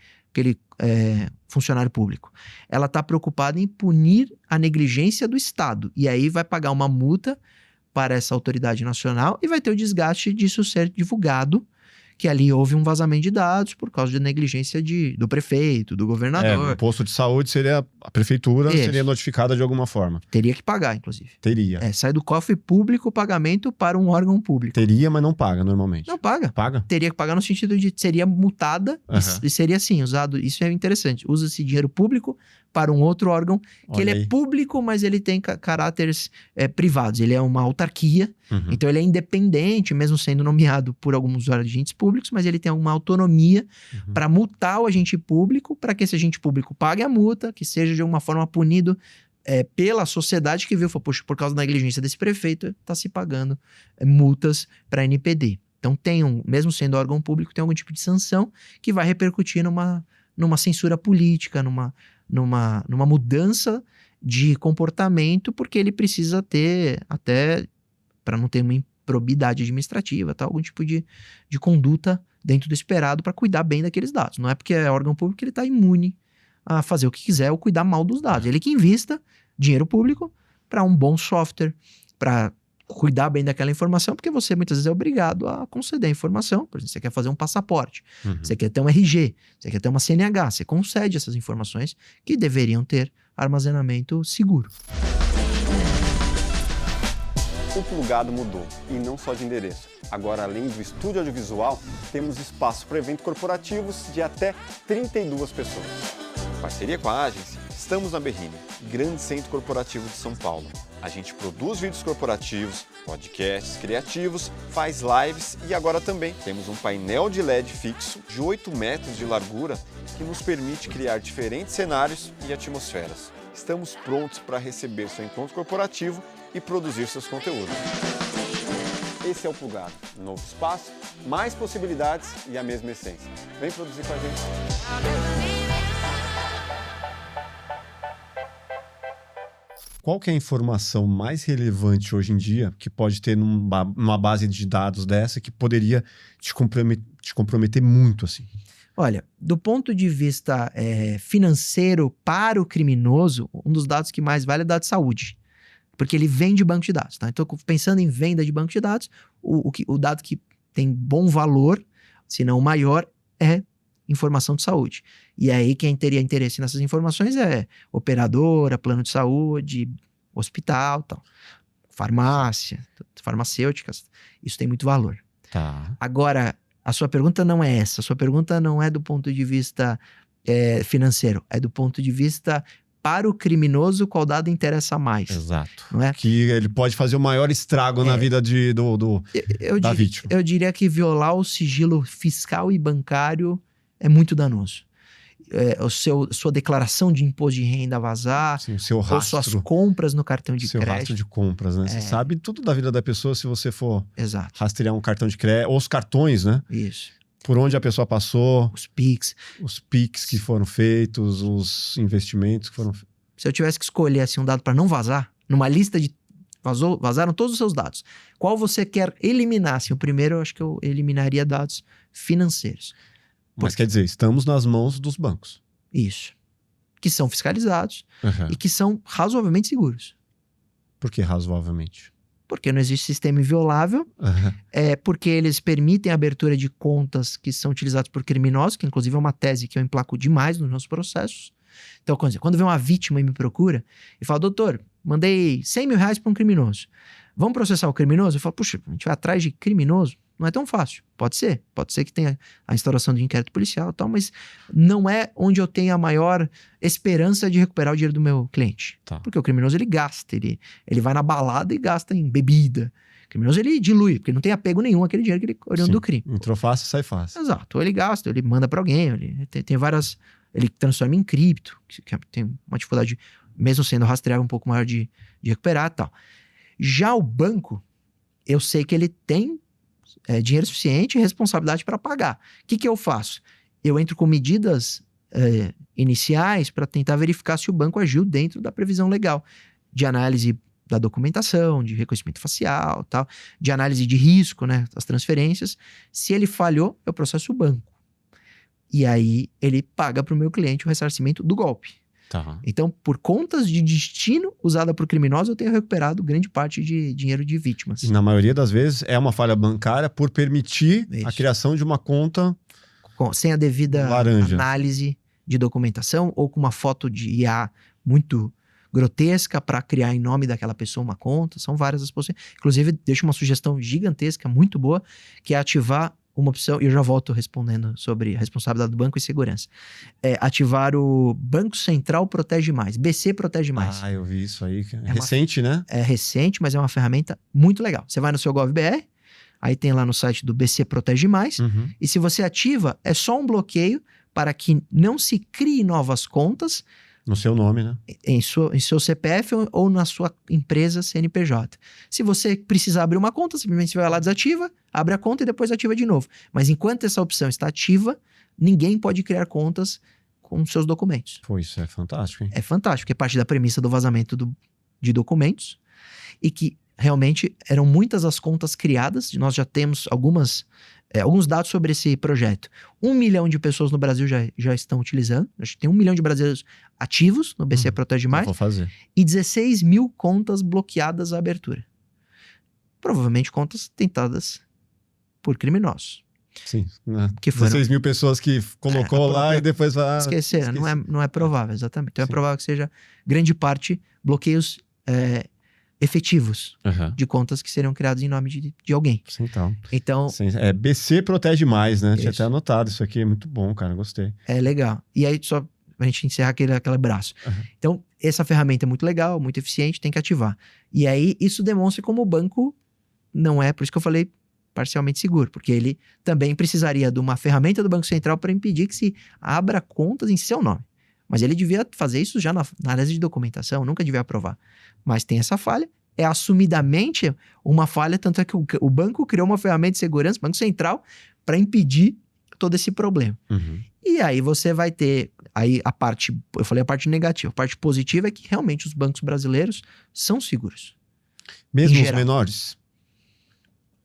funcionário público. Ela está preocupada em punir a negligência do Estado. E aí vai pagar uma multa para essa autoridade nacional e vai ter o desgaste disso ser divulgado, que ali houve um vazamento de dados por causa de negligência do prefeito, do governador. O posto de saúde seria, a prefeitura seria notificada de alguma forma. Teria que pagar, inclusive. Teria. Sai do cofre público o pagamento para um órgão público. Teria, mas não paga normalmente. Não paga. Paga? Teria que pagar no sentido de seria multada e seria assim, usado. Isso é interessante. Usa-se dinheiro público para um outro órgão que ele é público, mas ele tem caráteres privados. Ele é uma autarquia, então ele é independente, mesmo sendo nomeado por alguns agentes públicos, mas ele tem alguma autonomia para multar o agente público, para que esse agente público pague a multa, que seja de alguma forma punido pela sociedade que viu, poxa, por causa da negligência desse prefeito, está se pagando multas para a NPD. Então mesmo sendo órgão público, tem algum tipo de sanção que vai repercutir numa censura política, numa mudança de comportamento, porque ele precisa ter, até para não ter uma improbidade administrativa, tá? Algum tipo de conduta dentro do esperado para cuidar bem daqueles dados. Não é porque é órgão público que ele está imune a fazer o que quiser ou cuidar mal dos dados. Ele que invista dinheiro público para um bom software, para cuidar bem daquela informação, porque você muitas vezes é obrigado a conceder a informação. Por exemplo, você quer fazer um passaporte, você quer ter um RG, você quer ter uma CNH, você concede essas informações que deveriam ter armazenamento seguro. O Plugado mudou, e não só de endereço. Agora, além do estúdio audiovisual, temos espaço para eventos corporativos de até 32 pessoas. Parceria com a Agence, estamos na Berrini, grande centro corporativo de São Paulo. A gente produz vídeos corporativos, podcasts criativos, faz lives e agora também temos um painel de LED fixo de 8 metros de largura que nos permite criar diferentes cenários e atmosferas. Estamos prontos para receber seu encontro corporativo e produzir seus conteúdos. Esse é o Plugado, um novo espaço, mais possibilidades e a mesma essência. Vem produzir com a gente. Qual que é a informação mais relevante hoje em dia que pode ter numa base de dados dessa que poderia te comprometer muito, assim? Olha, do ponto de vista financeiro para o criminoso, um dos dados que mais vale é o dado de saúde. Porque ele vende banco de dados, tá? Então, pensando em venda de banco de dados, o dado que tem bom valor, se não o maior, é informação de saúde. E aí quem teria interesse nessas informações é operadora, plano de saúde, hospital, tal, farmácia, farmacêuticas. Isso tem muito valor. Tá. Agora, a sua pergunta não é essa. A sua pergunta não é do ponto de vista financeiro. É do ponto de vista para o criminoso, qual dado interessa mais. Exato. Não é? Que ele pode fazer o maior estrago na vida da vítima. Eu diria que violar o sigilo fiscal e bancário é muito danoso. Sua declaração de imposto de renda vazar, sim, o seu rastro, ou suas compras no cartão de crédito. Seu rastro de compras, né? Você sabe tudo da vida da pessoa se você for rastrear um cartão de crédito, ou os cartões, né? Isso. Por onde a pessoa passou. Os PIX. Os PIX que foram feitos, os investimentos que foram feitos. Se eu tivesse que escolher assim, um dado para não vazar, numa lista de... Vazaram todos os seus dados. Qual você quer eliminar? Assim, o primeiro, eu acho que eu eliminaria dados financeiros. Mas quer dizer, estamos nas mãos dos bancos. Isso. Que são fiscalizados e que são razoavelmente seguros. Por que razoavelmente? Porque não existe sistema inviolável, porque eles permitem a abertura de contas que são utilizadas por criminosos, que inclusive é uma tese que eu emplaco demais nos meus processos. Então, quando vem uma vítima e me procura e fala, doutor, mandei 100 mil reais para um criminoso. Vamos processar o criminoso? Eu falo, puxa, a gente vai atrás de criminoso? Não é tão fácil. Pode ser que tenha a instauração de inquérito policial e tal, mas não é onde eu tenho a maior esperança de recuperar o dinheiro do meu cliente. Tá. Porque o criminoso, ele gasta, ele vai na balada e gasta em bebida. O criminoso, ele dilui, porque não tem apego nenhum àquele dinheiro que ele oriundo do crime. Entrou fácil, sai fácil. Exato. Ou ele gasta, ou ele manda pra alguém, tem várias... Ele transforma em cripto, que tem uma dificuldade, mesmo sendo rastreável, um pouco maior de recuperar e tal. Já o banco, eu sei que ele tem dinheiro suficiente e responsabilidade para pagar. O que eu faço? Eu entro com medidas iniciais para tentar verificar se o banco agiu dentro da previsão legal, de análise da documentação, de reconhecimento facial, tal, de análise de risco, né, das transferências. Se ele falhou, eu processo o banco. E aí ele paga para o meu cliente o ressarcimento do golpe. Tá. Então, por contas de destino usada por criminosos, eu tenho recuperado grande parte de dinheiro de vítimas. E na maioria das vezes é uma falha bancária por permitir Isso. a criação de uma conta Sem a devida laranja. análise de documentação ou com uma foto de IA muito grotesca para criar em nome daquela pessoa uma conta. São várias as possibilidades. Inclusive, deixo uma sugestão gigantesca, muito boa, que é ativar uma opção, e eu já volto respondendo sobre a responsabilidade do banco e segurança. Ativar o Banco Central Protege Mais. BC Protege Mais. Ah, eu vi isso aí. É recente, né? É recente, mas é uma ferramenta muito legal. Você vai no seu GovBR, aí tem lá no site do BC Protege Mais, Uhum. e se você ativa, é só um bloqueio para que não se crie novas contas No seu nome, né? em seu CPF ou na sua empresa CNPJ. Se você precisar abrir uma conta, simplesmente você vai lá, desativa, abre a conta e depois ativa de novo. Mas enquanto essa opção está ativa, ninguém pode criar contas com seus documentos. Pô, isso é fantástico, hein? É fantástico, porque é parte da premissa do vazamento de documentos e que realmente eram muitas as contas criadas. Nós já temos alguns dados sobre esse projeto. 1 milhão de pessoas no Brasil já estão utilizando. Acho que tem 1 milhão de brasileiros ativos no BC Protege Mais. Vou fazer. E 16 mil contas bloqueadas à abertura. Provavelmente contas tentadas por criminosos. Sim. Né? Que foram- 16 mil pessoas que colocou lá própria- e depois vai... Esqueceram, não é provável, exatamente. Então é Sim. provável que seja grande parte bloqueios efetivos Uhum. de contas que seriam criadas em nome de alguém. Sim, então. Então, Sim, BC Protege Mais, né? Tinha Isso. até anotado isso aqui. É muito bom, cara. Gostei. é legal. E aí, só pra gente encerrar aquele braço. Uhum. Então, essa ferramenta é muito legal, muito eficiente, tem que ativar. E aí, isso demonstra como o banco não é, por isso que eu falei, parcialmente seguro, porque ele também precisaria de uma ferramenta do Banco Central para impedir que se abra contas em seu nome. Mas ele devia fazer isso já na análise de documentação, nunca devia aprovar. Mas tem essa falha, é assumidamente uma falha, tanto é que o banco criou uma ferramenta de segurança, Banco Central, para impedir todo esse problema. Uhum. E aí você vai ter, aí eu falei a parte negativa, a parte positiva é que realmente os bancos brasileiros são seguros. Mesmo Em os geral. menores?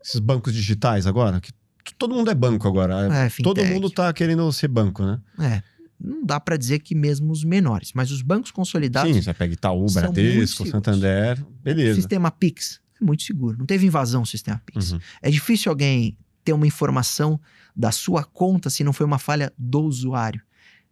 Esses bancos digitais agora? Que todo mundo é banco agora. Todo Fintech. mundo tá querendo ser banco, né? Não dá para dizer que mesmo os menores, mas os bancos consolidados, Sim, você pega Itaú, são Bradesco, muito seguros. Santander. o Beleza. sistema Pix é muito seguro, não teve invasão no sistema Pix. Uhum. É difícil alguém ter uma informação da sua conta se não foi uma falha do usuário.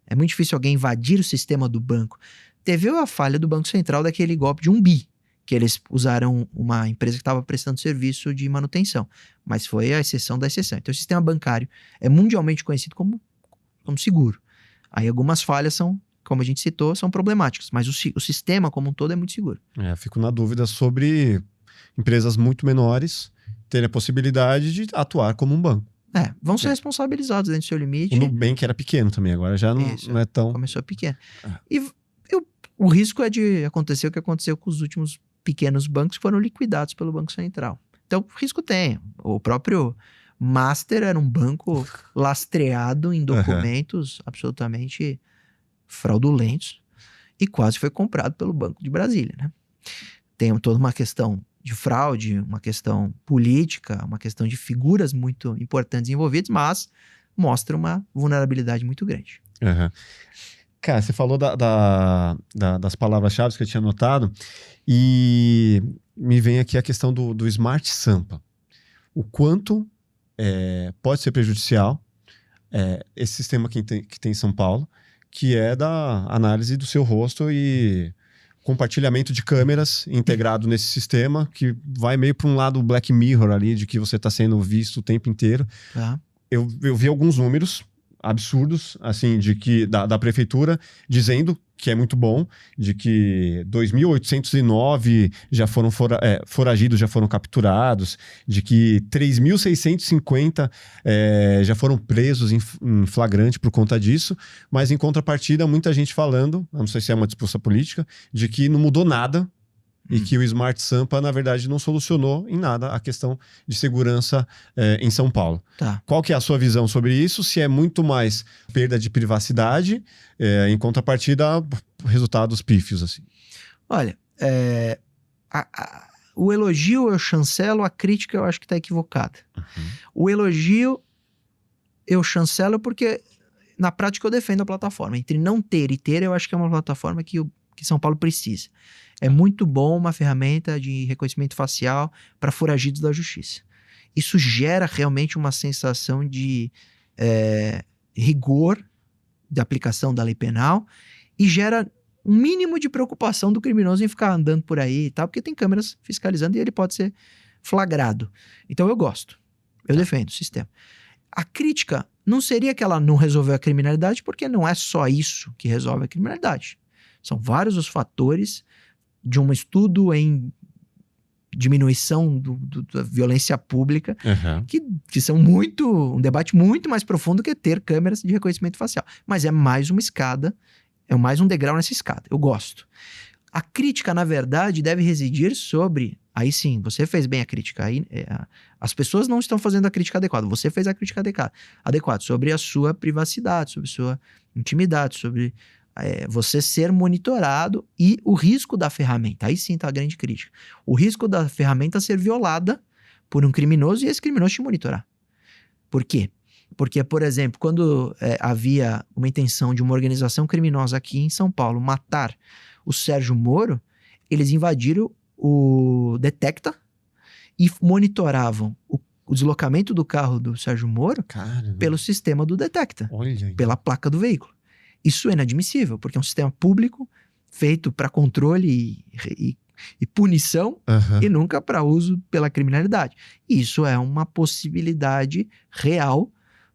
É muito difícil alguém invadir o sistema do banco. Teve a falha do Banco Central daquele golpe de 1 bi, que eles usaram uma empresa que estava prestando serviço de manutenção, mas foi a exceção da exceção. Então o sistema bancário é mundialmente conhecido como seguro. Aí algumas falhas são, como a gente citou, são problemáticas, mas o sistema como um todo é muito seguro. Fico na dúvida sobre empresas muito menores terem a possibilidade de atuar como um banco. Vão ser responsabilizados dentro do seu limite. O Nubank era pequeno também, agora já Isso. não é tão... Começou pequeno. É. E o risco é de acontecer o que aconteceu com os últimos pequenos bancos que foram liquidados pelo Banco Central. Então, risco tem. O próprio Master era um banco lastreado em documentos absolutamente fraudulentos e quase foi comprado pelo Banco de Brasília, né? Tem toda uma questão de fraude, uma questão política, uma questão de figuras muito importantes envolvidas, mas mostra uma vulnerabilidade muito grande. Uhum. Cara, você falou das palavras-chave que eu tinha anotado e me vem aqui a questão do Smart Sampa. O quanto pode ser prejudicial esse sistema que tem em São Paulo, que é da análise do seu rosto e compartilhamento de câmeras integrado nesse sistema, que vai meio para um lado Black Mirror ali, de que você está sendo visto o tempo inteiro. Tá. Eu vi alguns números absurdos, assim, de que da prefeitura, dizendo que é muito bom, de que 2.809 já foram foragidos, já foram capturados, de que 3.650 já foram presos em flagrante por conta disso, mas em contrapartida, muita gente falando, não sei se é uma disputa política, de que não mudou nada e que o Smart Sampa, na verdade, não solucionou em nada a questão de segurança em São Paulo. Tá. Qual que é a sua visão sobre isso? Se é muito mais perda de privacidade, em contrapartida, resultados pífios, assim. Olha, o elogio eu chancelo, a crítica eu acho que está equivocada. O elogio eu chancelo porque, na prática, eu defendo a plataforma. Entre não ter e ter, eu acho que é uma plataforma que São Paulo precisa. É muito bom uma ferramenta de reconhecimento facial para foragidos da justiça. Isso gera realmente uma sensação de rigor da aplicação da lei penal e gera um mínimo de preocupação do criminoso em ficar andando por aí e tal, porque tem câmeras fiscalizando e ele pode ser flagrado. Então eu gosto. Eu defendo o sistema. A crítica não seria que ela não resolveu a criminalidade, porque não é só isso que resolve a criminalidade. São vários os fatores de um estudo em diminuição da violência pública, que são um debate muito mais profundo que ter câmeras de reconhecimento facial. Mas é mais uma escada, é mais um degrau nessa escada. Eu gosto. A crítica, na verdade, deve residir sobre... Aí sim, você fez bem a crítica. Aí, as pessoas não estão fazendo a crítica adequada. Você fez a crítica adequada sobre a sua privacidade, sobre a sua intimidade, sobre... você ser monitorado e o risco da ferramenta. Aí sim está a grande crítica. O risco da ferramenta ser violada por um criminoso e esse criminoso te monitorar. Por quê? Porque, por exemplo, quando havia uma intenção de uma organização criminosa aqui em São Paulo matar o Sérgio Moro, eles invadiram o Detecta e monitoravam o deslocamento do carro do Sérgio Moro pelo sistema do Detecta, pela placa do veículo. Isso é inadmissível, porque é um sistema público feito para controle e punição e nunca para uso pela criminalidade. Isso é uma possibilidade real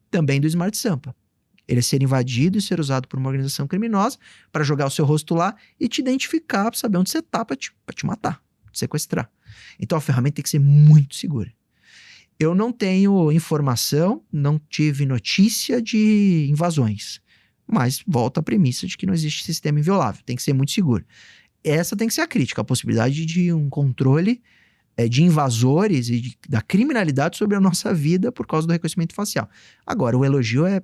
também do Smart Sampa. Ele ser invadido e ser usado por uma organização criminosa para jogar o seu rosto lá e te identificar, para saber onde você está, para te matar, te sequestrar. Então a ferramenta tem que ser muito segura. Eu não tenho informação, não tive notícia de invasões. Mas volta à premissa de que não existe sistema inviolável, tem que ser muito seguro. Essa tem que ser a crítica, a possibilidade de um controle de invasores e da criminalidade sobre a nossa vida por causa do reconhecimento facial. Agora, o elogio é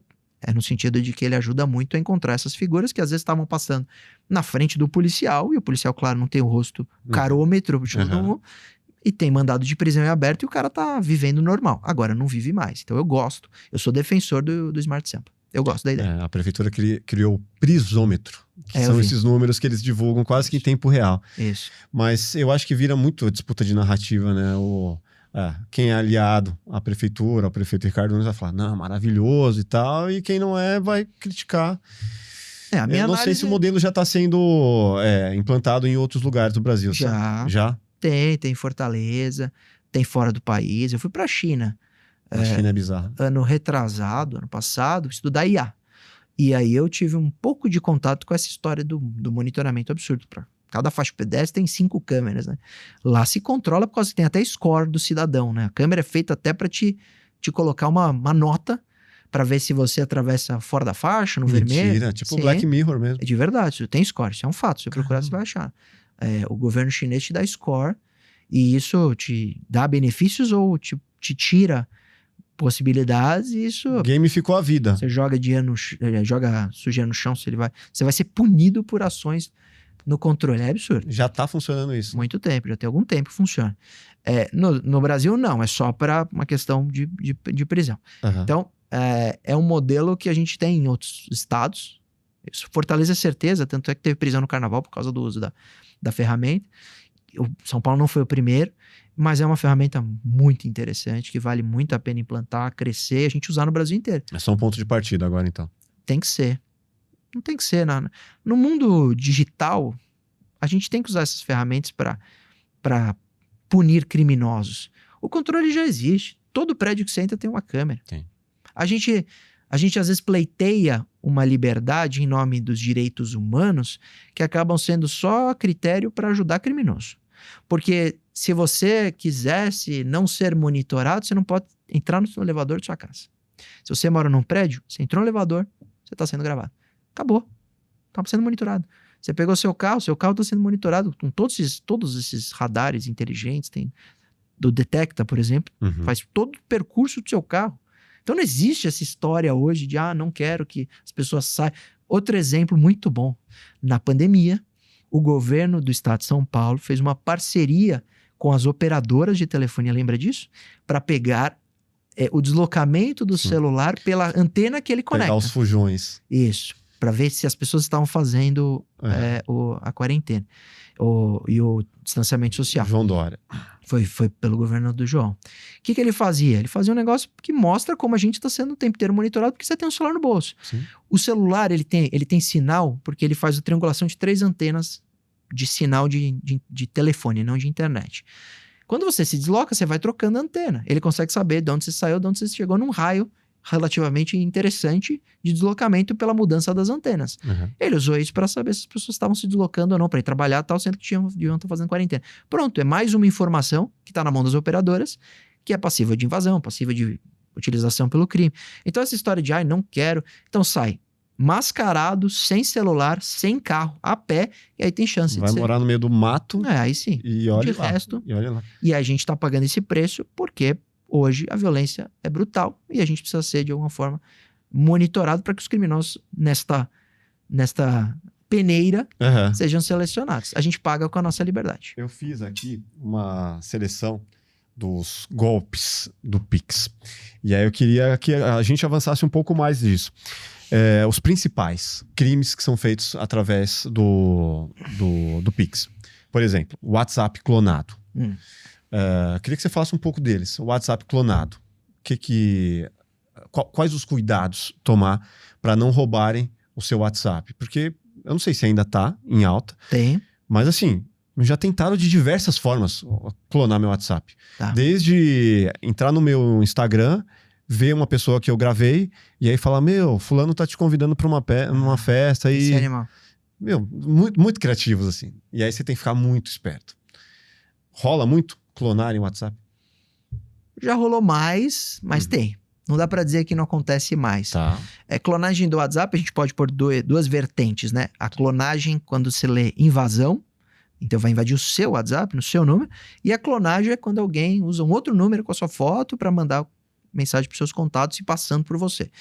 no sentido de que ele ajuda muito a encontrar essas figuras que às vezes estavam passando na frente do policial, e o policial, claro, não tem o rosto carômetro, e tem mandado de prisão em aberto e o cara tá vivendo normal. Agora, não vive mais. Então eu gosto, eu sou defensor do Smart Sampa. Eu gosto da ideia. A prefeitura criou o prisômetro, que são esses números que eles divulgam quase que em tempo real. Isso. Mas eu acho que vira muito disputa de narrativa, né? Quem é aliado à prefeitura, ao prefeito Ricardo Nunes vai falar, não, maravilhoso e tal, e quem não é vai criticar. A minha não sei se o modelo já está sendo implantado em outros lugares do Brasil. Já? Tem em Fortaleza, tem fora do país. Eu fui para a China. A China é bizarra. Ano passado, estudar IA. E aí eu tive um pouco de contato com essa história do monitoramento absurdo. Pra cada faixa pedestre tem 5 câmeras, né? Lá se controla por causa que tem até score do cidadão, né? A câmera é feita até para te colocar uma nota para ver se você atravessa fora da faixa, no vermelho. Mentira, tipo Black Mirror mesmo. É de verdade, isso tem score, isso é um fato. Se você procurar, você vai achar. O governo chinês te dá score e isso te dá benefícios ou te tira possibilidades, e isso... Gamificou a vida. Você joga joga sujeira no chão, você vai ser punido por ações no controle. É absurdo. Já tá funcionando isso. Muito tempo, já tem algum tempo que funciona. No Brasil, não. É só para uma questão de prisão. Então, é um modelo que a gente tem em outros estados. Isso fortalece a certeza, tanto é que teve prisão no carnaval por causa do uso da ferramenta. O São Paulo não foi o primeiro, mas é uma ferramenta muito interessante, que vale muito a pena implantar, crescer, a gente usar no Brasil inteiro. É só um ponto de partida agora, então. Tem que ser. Não tem que ser. No mundo digital, a gente tem que usar essas ferramentas para punir criminosos. O controle já existe. Todo prédio que você entra tem uma câmera. Tem. A gente às vezes pleiteia uma liberdade em nome dos direitos humanos que acabam sendo só critério para ajudar criminoso. Porque se você quisesse não ser monitorado, você não pode entrar no elevador de sua casa. Se você mora num prédio, você entrou no elevador, você está sendo gravado. Acabou. Está sendo monitorado. Você pegou seu carro está sendo monitorado com todos esses radares inteligentes. Tem do Detecta, por exemplo, faz todo o percurso do seu carro. Então não existe essa história hoje de não quero que as pessoas saiam. Outro exemplo muito bom. Na pandemia, o governo do estado de São Paulo fez uma parceria com as operadoras de telefonia, lembra disso? Para pegar o deslocamento do celular pela antena que ele conecta. Pegar os fujões. Isso, para ver se as pessoas estavam fazendo a quarentena e o distanciamento social. João Dória. Foi pelo governo do João. O que ele fazia? Ele fazia um negócio que mostra como a gente está sendo o tempo inteiro monitorado, porque você tem um celular no bolso. Sim. O celular, ele tem sinal, porque ele faz a triangulação de 3 antenas de sinal de telefone, não de internet. Quando você se desloca, você vai trocando a antena. Ele consegue saber de onde você saiu, de onde você chegou, num raio relativamente interessante de deslocamento pela mudança das antenas. Ele usou isso para saber se as pessoas estavam se deslocando ou não para ir trabalhar, tal, sendo que deviam estar fazendo quarentena. Pronto, é mais uma informação que está na mão das operadoras, que é passiva de invasão, passiva de utilização pelo crime. Então essa história de, não quero... Então sai mascarado, sem celular, sem carro, a pé, e aí tem chance Vai morar no meio do mato. Aí sim. E olha de lá. resto. E olha lá. E a gente tá pagando esse preço porque hoje a violência é brutal e a gente precisa ser, de alguma forma, monitorado para que os criminosos nesta peneira sejam selecionados. A gente paga com a nossa liberdade. Eu fiz aqui uma seleção dos golpes do Pix. E aí eu queria que a gente avançasse um pouco mais disso. Os principais crimes que são feitos através do Pix. Por exemplo, o WhatsApp clonado. Queria que você falasse um pouco deles. O WhatsApp clonado. Quais os cuidados tomar para não roubarem o seu WhatsApp? Porque eu não sei se ainda está em alta. Tem. Mas assim, já tentaram de diversas formas clonar meu WhatsApp. Tá. Desde entrar no meu Instagram, ver uma pessoa que eu gravei e aí falar, fulano tá te convidando para uma festa. Esse animal. Muito, muito criativos assim. E aí você tem que ficar muito esperto. Rola muito clonar em WhatsApp? Já rolou mais, mas tem. Não dá para dizer que não acontece mais. Tá. Clonagem do WhatsApp, a gente pode pôr duas vertentes, né? A clonagem quando você lê invasão, então vai invadir o seu WhatsApp, no seu número, e a clonagem é quando alguém usa um outro número com a sua foto para mandar mensagem para os seus contatos e passando por você.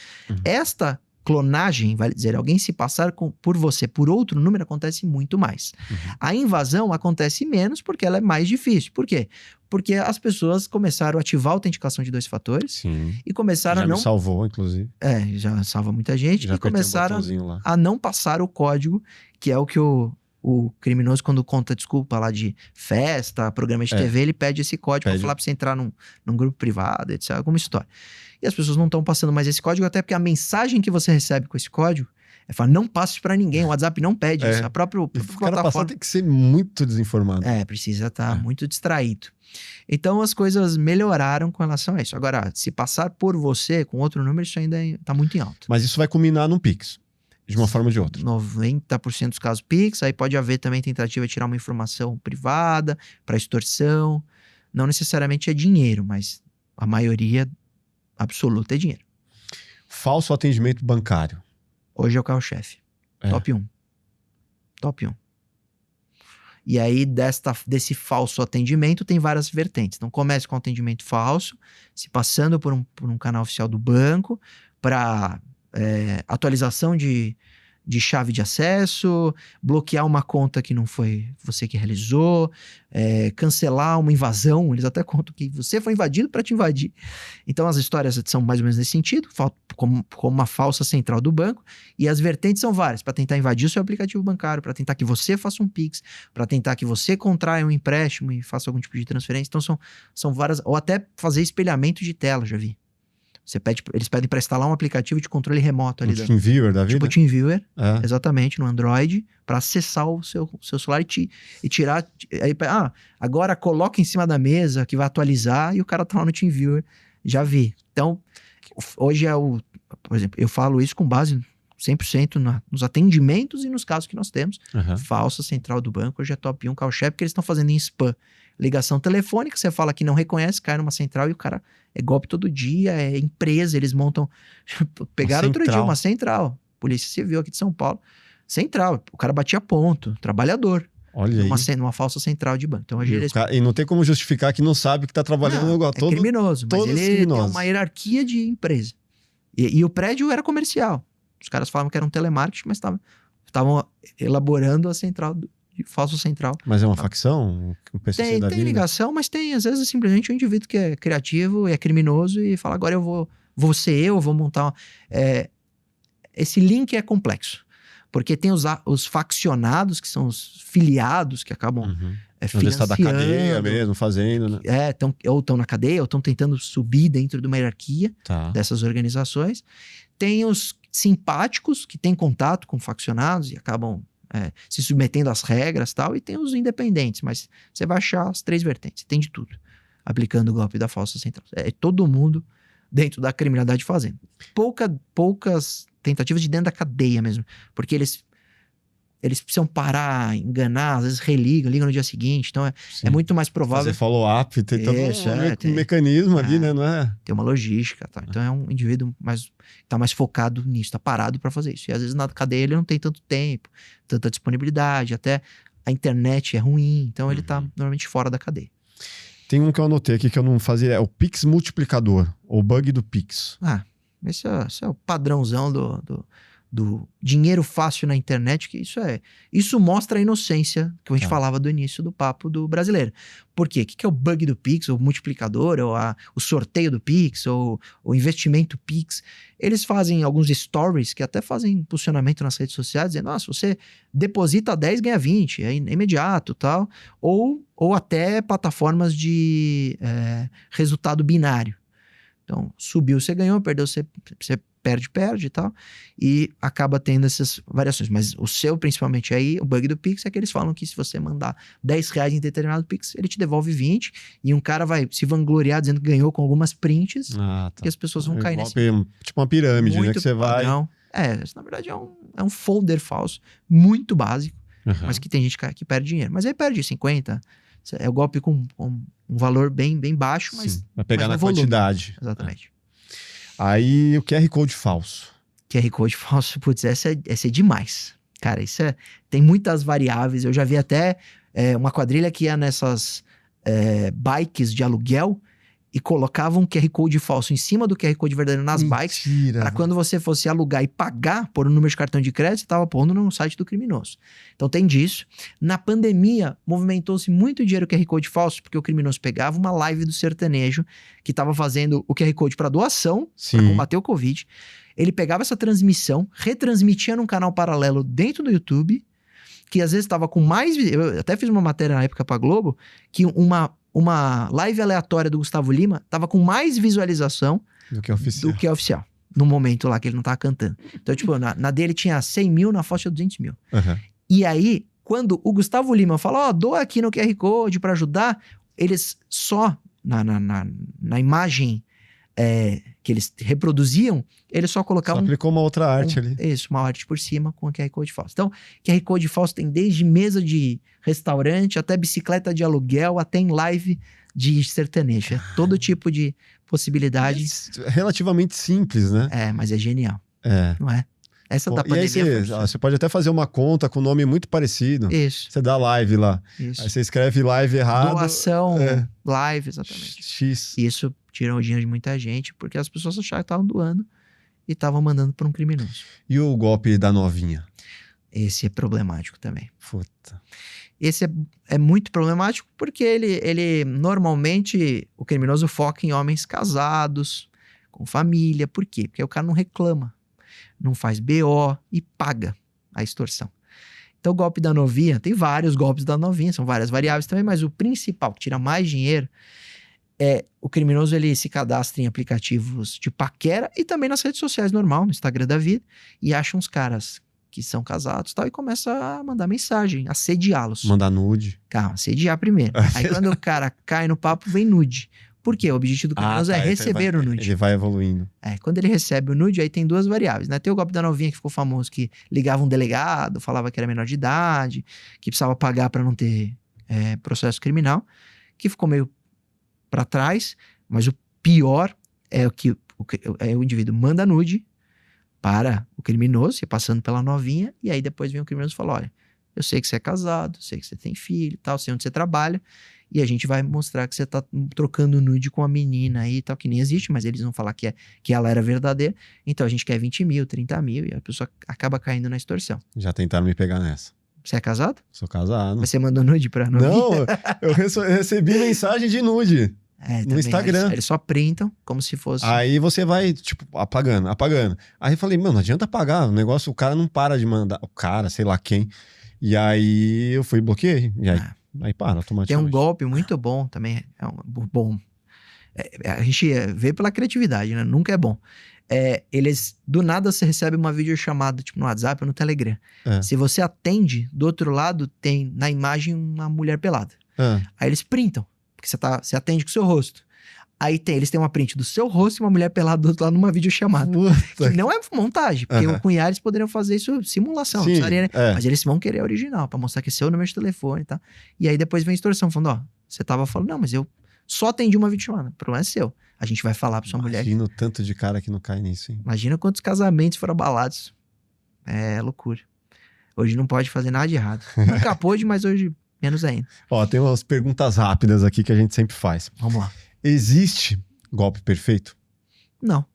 Esta clonagem, vale dizer, alguém se passar por você por outro número, acontece muito mais. A invasão acontece menos porque ela é mais difícil. Por quê? Porque as pessoas começaram a ativar a autenticação de 2 fatores. Sim. E começaram já a não... me salvou, inclusive. Já salva muita gente. Já E começaram lá. a não passar o código, que é o que o criminoso, quando conta desculpa lá de festa, programa de TV, ele pede esse código para falar para você entrar num grupo privado, etc. Alguma história. E as pessoas não estão passando mais esse código, até porque a mensagem que você recebe com esse código é falar, não passe para ninguém, o WhatsApp não pede isso. A própria plataforma tem que ser muito desinformado. Precisa estar muito distraído. Então as coisas melhoraram com relação a isso. Agora, se passar por você com outro número, isso ainda está muito em alta. Mas isso vai culminar no Pix, de uma forma ou de outra. 90% dos casos Pix, aí pode haver também tentativa de tirar uma informação privada para extorsão. Não necessariamente é dinheiro, mas a maioria absoluta é dinheiro. Falso atendimento bancário. Hoje é o carro-chefe. Top 1. Top 1. E aí, desse falso atendimento, tem várias vertentes. Então, começa com atendimento falso, se passando por um canal oficial do banco, para atualização de chave de acesso, bloquear uma conta que não foi você que realizou, cancelar uma invasão. Eles até contam que você foi invadido para te invadir. Então, as histórias são mais ou menos nesse sentido, como uma falsa central do banco, e as vertentes são várias, para tentar invadir o seu aplicativo bancário, para tentar que você faça um Pix, para tentar que você contraia um empréstimo e faça algum tipo de transferência. Então, são várias, ou até fazer espelhamento de tela, já vi. Eles pedem para instalar um aplicativo de controle remoto ali. Um TeamViewer da vida? Tipo TeamViewer, É. exatamente, no Android, para acessar o seu celular e tirar. Aí, agora coloca em cima da mesa que vai atualizar e o cara tá lá no TeamViewer. Já vi. Então, hoje por exemplo, eu falo isso com base 100% nos atendimentos e nos casos que nós temos. Falsa central do banco, hoje é top 1 call-check, porque eles estão fazendo em spam. Ligação telefônica, você fala que não reconhece, cai numa central e o cara é golpe todo dia, é empresa, eles montam... Pegaram outro dia uma central, Polícia Civil aqui de São Paulo, central, o cara batia ponto, trabalhador. Olha aí. Numa falsa central de banco. Então, hoje E não tem como justificar que não sabe que tá trabalhando igual. É criminoso, mas ele tem uma hierarquia de empresa. E o prédio era comercial. Os caras falavam que era um telemarketing, mas estavam elaborando a central, de falso central. Mas é uma facção? Um PCC da Tem vida? ligação, mas tem, às vezes, simplesmente um indivíduo que é criativo e é criminoso e fala, agora eu vou montar... Esse link é complexo. Porque tem os faccionados, que são os filiados, que acabam financiando. Está da cadeia mesmo, fazendo, né? Ou estão na cadeia, ou estão tentando subir dentro de uma hierarquia dessas organizações. Tem os simpáticos, que têm contato com faccionados e acabam se submetendo às regras e tal. E tem os independentes, mas você vai achar as 3 vertentes. Tem de tudo, aplicando o golpe da falsa central. É todo mundo dentro da criminalidade fazendo. Poucas tentativas de dentro da cadeia mesmo. Porque eles precisam parar, enganar, às vezes ligam no dia seguinte. Então é muito mais provável... Fazer follow-up, tem todo um mecanismo ali, né? Não é? Tem uma logística, tá? Então é um indivíduo que tá mais focado nisso, tá parado para fazer isso. E às vezes na cadeia ele não tem tanto tempo, tanta disponibilidade, até a internet é ruim, então ele tá normalmente fora da cadeia. Tem um que eu anotei aqui que eu não fazia, é o Pix multiplicador, ou bug do Pix. Esse é o padrãozão do dinheiro fácil na internet, que isso mostra a inocência que a gente falava do início do papo do brasileiro. Por quê? O que é o bug do Pix, ou multiplicador, ou o sorteio do Pix, ou o investimento Pix? Eles fazem alguns stories que até fazem impulsionamento nas redes sociais, dizendo, se você deposita 10, ganha 20, é imediato, tal. Ou até plataformas de resultado binário. Então, subiu, você ganhou, perdeu, você perde e tal, e acaba tendo essas variações. Mas o seu, principalmente aí, o bug do Pix é que eles falam que se você mandar R$10 em determinado Pix, ele te devolve 20, e um cara vai se vangloriar dizendo que ganhou com algumas prints, e as pessoas vão cair nesse... Tipo uma pirâmide, muito, né? Que você vai... Não, isso na verdade é um folder falso, muito básico, mas que tem gente que perde dinheiro. Mas aí perde 50, é o golpe com um valor bem baixo, mas... Vai pegar na volume. quantidade. Exatamente. Aí o QR Code falso. QR Code falso, putz, essa é demais. Cara, tem muitas variáveis. Eu já vi até uma quadrilha que ia nessas bikes de aluguel e colocava um QR Code falso em cima do QR Code verdadeiro nas bikes, para quando você fosse alugar e pagar por um número de cartão de crédito, você estava pondo no site do criminoso. Então tem disso. Na pandemia, movimentou-se muito dinheiro QR Code falso, porque o criminoso pegava uma live do sertanejo que estava fazendo o QR Code para doação, para combater o Covid. Ele pegava essa transmissão, retransmitia num canal paralelo dentro do YouTube, que às vezes estava com mais... Eu até fiz uma matéria na época para Globo, que uma live aleatória do Gustavo Lima tava com mais visualização do que a oficial. No momento lá que ele não tava cantando. Então, tipo, na dele tinha 100 mil, na foto tinha 200 mil. E aí, quando o Gustavo Lima fala, doa aqui no QR Code pra ajudar, eles só, na imagem que eles reproduziam, eles só colocavam... Só aplicou uma outra arte ali. Isso, uma arte por cima com o QR Code falso. Então, QR Code falso tem desde mesa de restaurante, até bicicleta de aluguel, até em live de sertanejo. É todo tipo de possibilidade. É relativamente simples, né? Mas é genial. Não é? Essa da pandemia... E aí você pode até fazer uma conta com nome muito parecido. Isso. Você dá live lá. Isso. Aí você escreve live errado. Doação, live, exatamente. X. Isso tirou o dinheiro de muita gente, porque as pessoas acharam que estavam doando e estavam mandando para um criminoso. E o golpe da novinha? Esse é problemático também. Puta. Esse é muito problemático porque ele normalmente, o criminoso foca em homens casados, com família. Por quê? Porque o cara não reclama, não faz BO e paga a extorsão. Então o golpe da novinha, tem vários golpes da novinha, são várias variáveis também, mas o principal, que tira mais dinheiro, o criminoso ele se cadastra em aplicativos de paquera e também nas redes sociais normal, no Instagram da vida, e acha uns caras que são casados e tal, e começa a mandar mensagem, assediá-los. Mandar nude. Calma, assediar primeiro. Aí quando o cara cai no papo, vem nude. Por quê? O objetivo do criminoso é então receber o nude. Ele vai evoluindo. Quando ele recebe o nude, aí tem duas variáveis, né? Tem o golpe da novinha que ficou famoso, que ligava um delegado, falava que era menor de idade, que precisava pagar para não ter processo criminal, que ficou meio para trás, mas o pior é o indivíduo manda nude para o criminoso, e passando pela novinha, e aí depois vem o criminoso e fala, olha, eu sei que você é casado, sei que você tem filho e tal, sei onde você trabalha, e a gente vai mostrar que você tá trocando nude com a menina aí e tal, que nem existe, mas eles vão falar que ela era verdadeira, então a gente quer 20 mil, 30 mil, e a pessoa acaba caindo na extorsão. Já tentaram me pegar nessa. Você é casado? Sou casado. Mas você mandou nude pra novinha? Não, eu recebi mensagem de nude. No Instagram. Eles só printam como se fosse... Aí você vai, tipo, apagando. Aí eu falei, mano, não adianta apagar, o negócio, o cara não para de mandar, o cara, sei lá quem. E aí eu fui e bloqueei. E aí para automaticamente. Tem um golpe muito bom também, bom. A gente vê pela criatividade, né? Nunca é bom. Eles, do nada, você recebe uma videochamada, tipo no WhatsApp ou no Telegram. Se você atende, do outro lado tem na imagem uma mulher pelada. Aí eles printam, porque você atende com o seu rosto. Aí eles têm uma print do seu rosto e uma mulher pelada do outro lado numa videochamada. Que não é montagem, porque com IA eles poderiam fazer isso simulação. Sim, mas eles vão querer a original, pra mostrar que é seu número de telefone e tal. E aí depois vem a extorsão, falando, você tava falando, não, mas eu só atendi uma videochamada, o problema é seu. A gente vai falar pra sua mulher. Imagina o tanto de cara que não cai nisso, hein? Imagina quantos casamentos foram abalados. É loucura. Hoje não pode fazer nada de errado. Nunca pôde, mas hoje menos ainda. Tem umas perguntas rápidas aqui que a gente sempre faz. Vamos lá. Existe golpe perfeito? Não.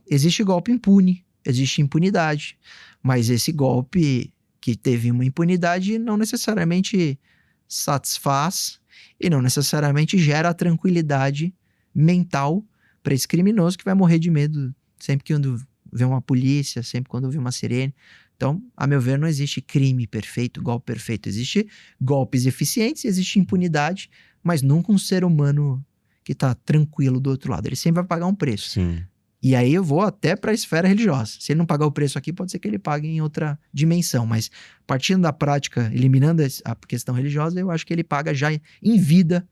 Existe golpe impune, existe impunidade. Mas esse golpe que teve uma impunidade não necessariamente satisfaz e não necessariamente gera a tranquilidade mental para esse criminoso que vai morrer de medo sempre que vê uma polícia, sempre quando vê uma sirene. Então, a meu ver, não existe crime perfeito, golpe perfeito. Existe golpes eficientes, existe impunidade, mas nunca um ser humano que tá tranquilo do outro lado. Ele sempre vai pagar um preço. Sim. E aí eu vou até para a esfera religiosa. Se ele não pagar o preço aqui, pode ser que ele pague em outra dimensão. Mas partindo da prática, eliminando a questão religiosa, eu acho que ele paga já em vida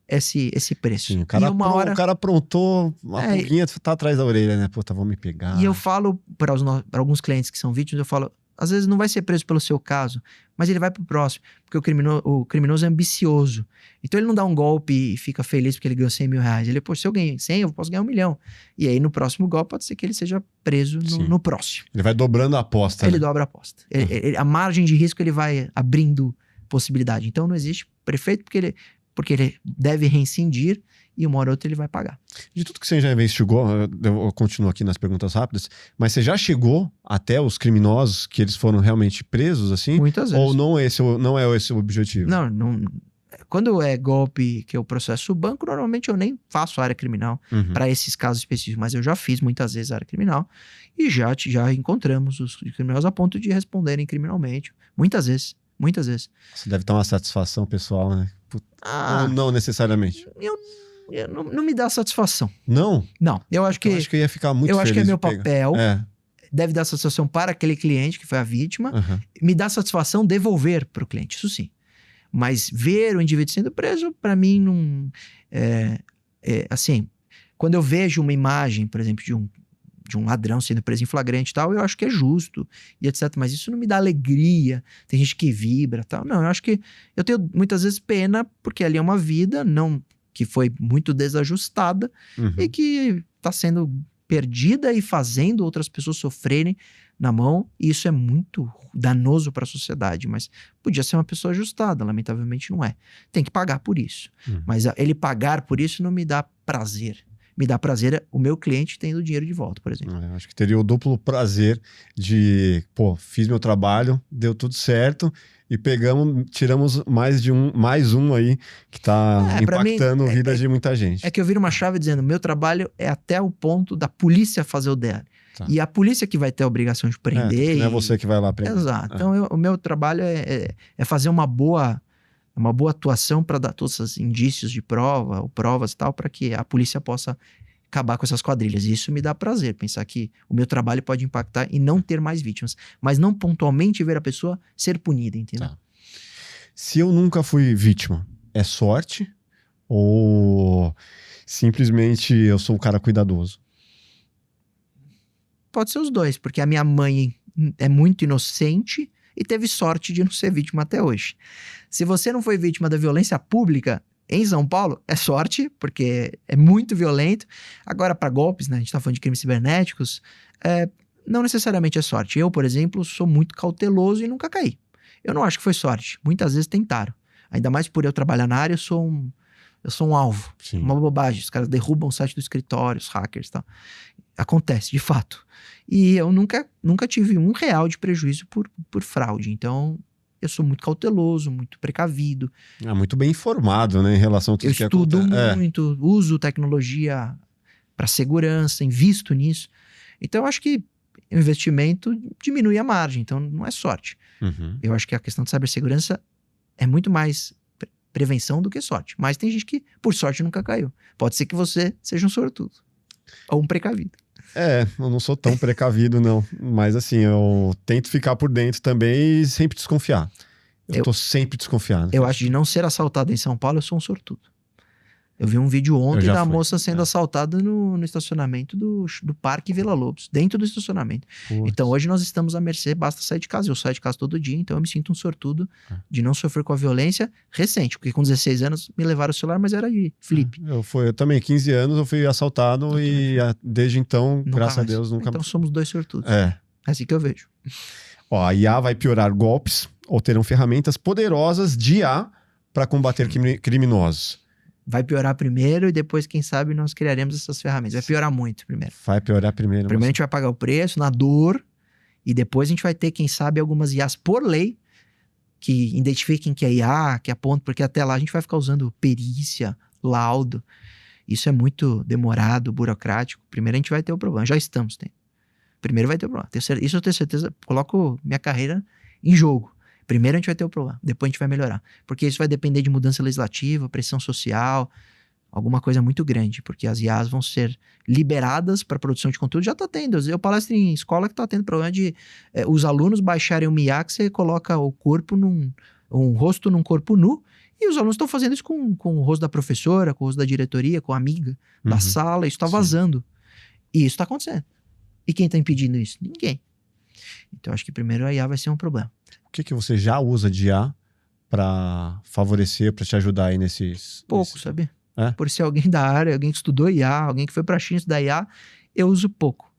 esse preço. Sim, o cara aprontou, uma pulguinha tá atrás da orelha, né? Puta, vão me pegar. E eu falo para alguns clientes que são vítimas, eu falo, às vezes não vai ser preso pelo seu caso, mas ele vai pro próximo, porque o criminoso é ambicioso. Então ele não dá um golpe e fica feliz porque ele ganhou 100 mil reais. Ele, se eu ganhei 100, eu posso ganhar 1 milhão. E aí no próximo golpe pode ser que ele seja preso no próximo. Ele vai dobrando a aposta. Ele dobra a aposta. A margem de risco ele vai abrindo possibilidade. Então não existe prefeito porque ele deve reincindir e uma hora ou outra ele vai pagar. De tudo que você já investigou, eu continuo aqui nas perguntas rápidas, mas você já chegou até os criminosos que eles foram realmente presos, assim? Muitas vezes. Ou não é esse o objetivo? Não. Quando é golpe que eu processo o banco, normalmente eu nem faço área criminal para esses casos específicos, mas eu já fiz muitas vezes área criminal e já encontramos os criminosos a ponto de responderem criminalmente. Muitas vezes. Você deve ter uma satisfação pessoal, né? Ou não necessariamente? Não me dá satisfação. Não? Não, eu acho que eu ia ficar muito feliz. Eu acho que é meu papel. Deve dar satisfação para aquele cliente que foi a vítima. Me dá satisfação devolver para o cliente, isso sim. Mas ver o indivíduo sendo preso, para mim, não... assim, quando eu vejo uma imagem, por exemplo, de um ladrão sendo preso em flagrante e tal, eu acho que é justo e etc. Mas isso não me dá alegria. Tem gente que vibra e tal. Não, eu acho que eu tenho muitas vezes pena porque ali é uma vida que foi muito desajustada e que está sendo perdida e fazendo outras pessoas sofrerem na mão. E isso é muito danoso para a sociedade. Mas podia ser uma pessoa ajustada. Lamentavelmente não é. Tem que pagar por isso. Mas ele pagar por isso não me dá prazer. Me dá prazer o meu cliente tendo o dinheiro de volta, por exemplo. Acho que teria o duplo prazer de, fiz meu trabalho, deu tudo certo e tiramos mais um aí que tá impactando a vida de muita gente. É que eu viro uma chave dizendo, meu trabalho é até o ponto da polícia fazer o dela. Tá. E a polícia que vai ter a obrigação de prender. Não é você que vai lá prender. Exato. Então o meu trabalho é fazer uma boa É uma boa atuação para dar todos esses indícios de prova, ou provas e tal, para que a polícia possa acabar com essas quadrilhas. E isso me dá prazer, pensar que o meu trabalho pode impactar e não ter mais vítimas, mas não pontualmente ver a pessoa ser punida, entendeu? Tá. Se eu nunca fui vítima, é sorte ou simplesmente eu sou um cara cuidadoso? Pode ser os dois, porque a minha mãe é muito inocente e teve sorte de não ser vítima até hoje. Se você não foi vítima da violência pública em São Paulo, é sorte, porque é muito violento. Agora, para golpes, né, a gente tá falando de crimes cibernéticos, não necessariamente é sorte. Eu, por exemplo, sou muito cauteloso e nunca caí. Eu não acho que foi sorte. Muitas vezes tentaram. Ainda mais por eu trabalhar na área, eu sou um alvo. Sim. Uma bobagem. Os caras derrubam o site do escritório, os hackers e tal. Acontece, de fato. E eu nunca tive R$1 de prejuízo por fraude. Então, eu sou muito cauteloso, muito precavido. Muito bem informado, né, em relação a tudo Eu que estudo acontece. muito, uso tecnologia para segurança, invisto nisso. Então, eu acho que o investimento diminui a margem. Então, não é sorte. Uhum. Eu acho que a questão de cibersegurança é muito mais prevenção do que sorte. Mas tem gente que, por sorte, nunca caiu. Pode ser que você seja um sortudo. Ou um precavido. Eu não sou tão precavido, não. Mas assim, eu tento ficar por dentro também e sempre desconfiar. Eu tô sempre desconfiado. Eu acho de não ser assaltado em São Paulo, eu sou um sortudo. Eu vi um vídeo ontem da moça sendo assaltada no estacionamento do Parque Vila Lobos, dentro do estacionamento. Putz. Então hoje nós estamos à mercê, basta sair de casa. Eu saio de casa todo dia, então eu me sinto um sortudo de não sofrer com a violência recente. Porque com 16 anos me levaram o celular, mas era de flip. Eu também, 15 anos, eu fui assaltado e desde então, Nunca graças mais. a Deus, nunca Então somos dois sortudos. É assim que eu vejo. Ó, a IA vai piorar golpes ou terão ferramentas poderosas de IA para combater criminosos. Vai piorar primeiro e depois, quem sabe, nós criaremos essas ferramentas. Vai piorar muito primeiro. Vai piorar primeiro. Primeiro a gente vai pagar o preço, na dor, e depois a gente vai ter, quem sabe, algumas IAs por lei que identifiquem que é IA, que apontam, porque até lá a gente vai ficar usando perícia, laudo. Isso é muito demorado, burocrático. Primeiro a gente vai ter o problema. Já estamos tendo. Primeiro vai ter o problema. Isso eu tenho certeza, coloco minha carreira em jogo. Primeiro a gente vai ter o problema, depois a gente vai melhorar. Porque isso vai depender de mudança legislativa, pressão social, alguma coisa muito grande. Porque as IAs vão ser liberadas para produção de conteúdo. Já tá tendo. Eu palestro em escola que tá tendo problema de os alunos baixarem uma IA que você coloca o corpo um rosto num corpo nu. E os alunos estão fazendo isso com o rosto da professora, com o rosto da diretoria, com a amiga da sala. Isso tá vazando. E isso tá acontecendo. E quem tá impedindo isso? Ninguém. Então acho que primeiro a IA vai ser um problema. O que você já usa de IA para favorecer, para te ajudar aí nesses... Pouco, sabe? Por ser alguém da área, alguém que estudou IA, alguém que foi pra China estudar IA, eu uso pouco.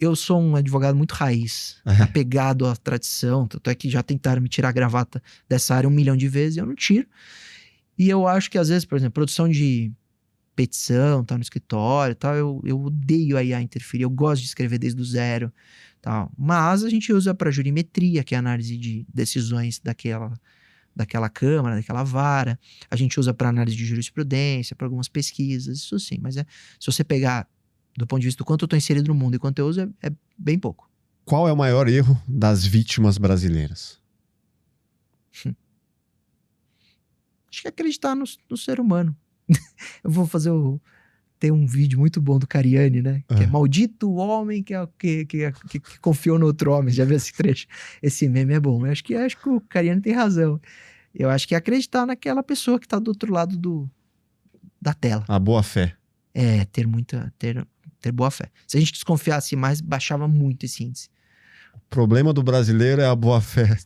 Eu sou um advogado muito raiz, apegado à tradição, tanto é que já tentaram me tirar a gravata dessa área 1 milhão de vezes, eu não tiro. E eu acho que às vezes, por exemplo, produção de petição, tá no escritório, tal, eu odeio a IA interferir, eu gosto de escrever desde o zero, tal. Mas a gente usa para jurimetria, que é a análise de decisões daquela câmara, daquela vara. A gente usa para análise de jurisprudência, para algumas pesquisas, isso sim. Mas se você pegar do ponto de vista do quanto eu estou inserido no mundo e quanto eu uso, é bem pouco. Qual é o maior erro das vítimas brasileiras? Acho que é acreditar no ser humano. Eu vou tem um vídeo muito bom do Cariani, né? Que é maldito o homem que confiou no outro homem. Já viu esse trecho? Esse meme é bom. Eu acho que o Cariani tem razão. Eu acho que é acreditar naquela pessoa que tá do outro lado da tela. A boa fé. Ter boa fé. Se a gente desconfiasse mais, baixava muito esse índice. O problema do brasileiro é a boa fé.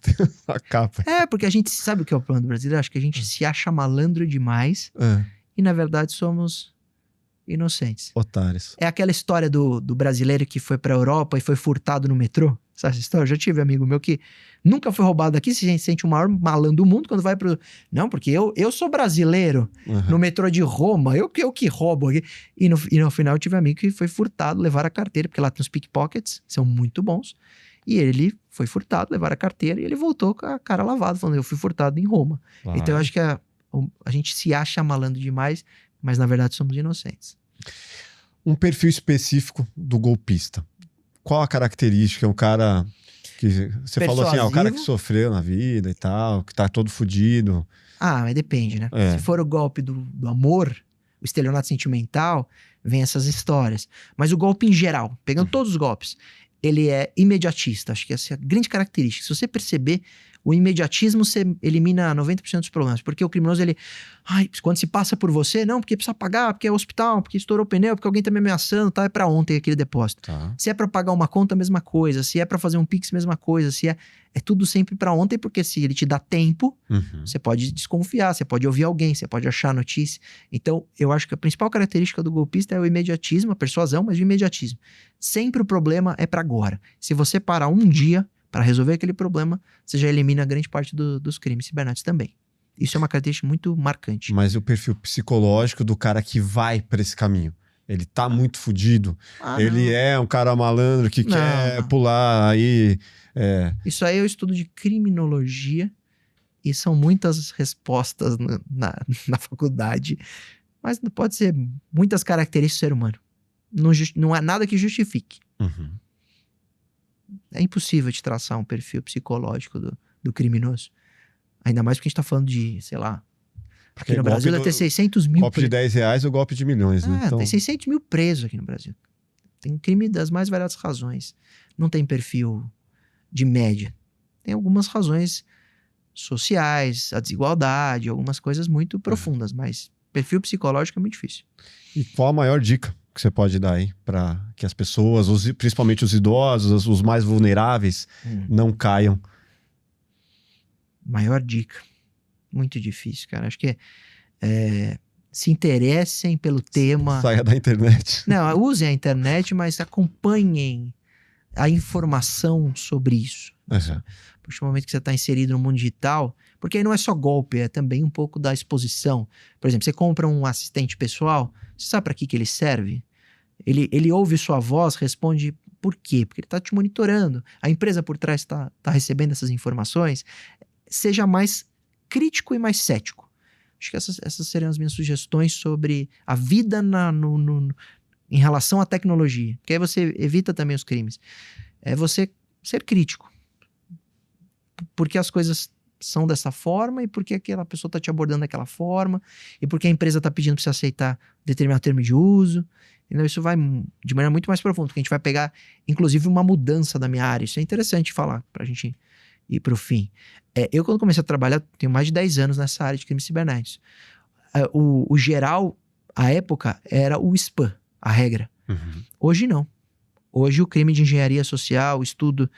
A capa. Porque a gente sabe o que é o problema do brasileiro. Acho que a gente se acha malandro demais e, na verdade, somos inocentes. Otários. É aquela história do brasileiro que foi pra Europa e foi furtado no metrô. Sabe essa história? Eu já tive amigo meu que nunca foi roubado aqui, se sente o maior malandro do mundo quando vai pro... Não, porque eu sou brasileiro no metrô de Roma, eu que roubo aqui. E no final eu tive um amigo que foi furtado, levaram a carteira, porque lá tem os pickpockets, são muito bons. E ele foi furtado, levaram a carteira e ele voltou com a cara lavada, falando, eu fui furtado em Roma. Então eu acho que a gente se acha malandro demais, mas na verdade somos inocentes. Um perfil específico do golpista. Qual a característica? É um cara que... Você falou assim, o cara que sofreu na vida e tal, que tá todo fudido. Mas depende, né? É. Se for o golpe do amor, o estelionato sentimental, vem essas histórias. Mas o golpe em geral, pegando todos os golpes, ele é imediatista. Acho que essa é a grande característica. Se você perceber, o imediatismo você elimina 90% dos problemas. Porque o criminoso, quando se passa por você, não, porque precisa pagar, porque é hospital, porque estourou o pneu, porque alguém tá me ameaçando, tá? É pra ontem aquele depósito. Tá. Se é pra pagar uma conta, mesma coisa. Se é pra fazer um Pix, mesma coisa. Se é tudo sempre pra ontem, porque se ele te dá tempo, você pode desconfiar, você pode ouvir alguém, você pode achar notícia. Então, eu acho que a principal característica do golpista é o imediatismo, a persuasão, mas o imediatismo. Sempre o problema é pra agora. Se você parar um dia para resolver aquele problema, você já elimina grande parte dos crimes cibernéticos também. Isso é uma característica muito marcante. Mas o perfil psicológico do cara que vai para esse caminho, ele tá muito fudido, ele é um cara malandro que quer pular aí... Isso aí é o estudo de criminologia e são muitas respostas na faculdade, mas pode ser muitas características do ser humano. Não há nada que justifique. É impossível de traçar um perfil psicológico do criminoso. Ainda mais porque a gente tá falando de, sei lá... Aqui no Brasil deve ter 600 mil... Golpe de 10 reais ou golpe de milhões, né? Então... Tem 600 mil presos aqui no Brasil. Tem crime das mais variadas razões. Não tem perfil de média. Tem algumas razões sociais, a desigualdade, algumas coisas muito profundas, mas perfil psicológico é muito difícil. E qual a maior dica que você pode dar aí para que as pessoas, principalmente os idosos, os mais vulneráveis, não caiam? Maior dica. Muito difícil, cara. Acho que se interessem pelo tema. Saia da internet. Não, usem a internet, mas acompanhem a informação sobre isso. A partir do momento que você está inserido no mundo digital, porque aí não é só golpe, é também um pouco da exposição. Por exemplo, você compra um assistente pessoal, você sabe para que ele serve? Ele ouve sua voz, responde por quê? Porque ele está te monitorando. A empresa por trás está recebendo essas informações. Seja mais crítico e mais cético. Acho que essas seriam as minhas sugestões sobre a vida em relação à tecnologia. Porque aí você evita também os crimes. É você ser crítico. Porque as coisas são dessa forma e porque aquela pessoa está te abordando daquela forma e porque a empresa está pedindo para você aceitar determinado termo de uso. Então, isso vai de maneira muito mais profunda, porque a gente vai pegar, inclusive, uma mudança da minha área. Isso é interessante falar, para a gente ir para o fim. Eu, quando comecei a trabalhar, tenho mais de 10 anos nessa área de crimes cibernéticos. O geral, à época, era o spam, a regra. Hoje não. Hoje o crime de engenharia social, o estudo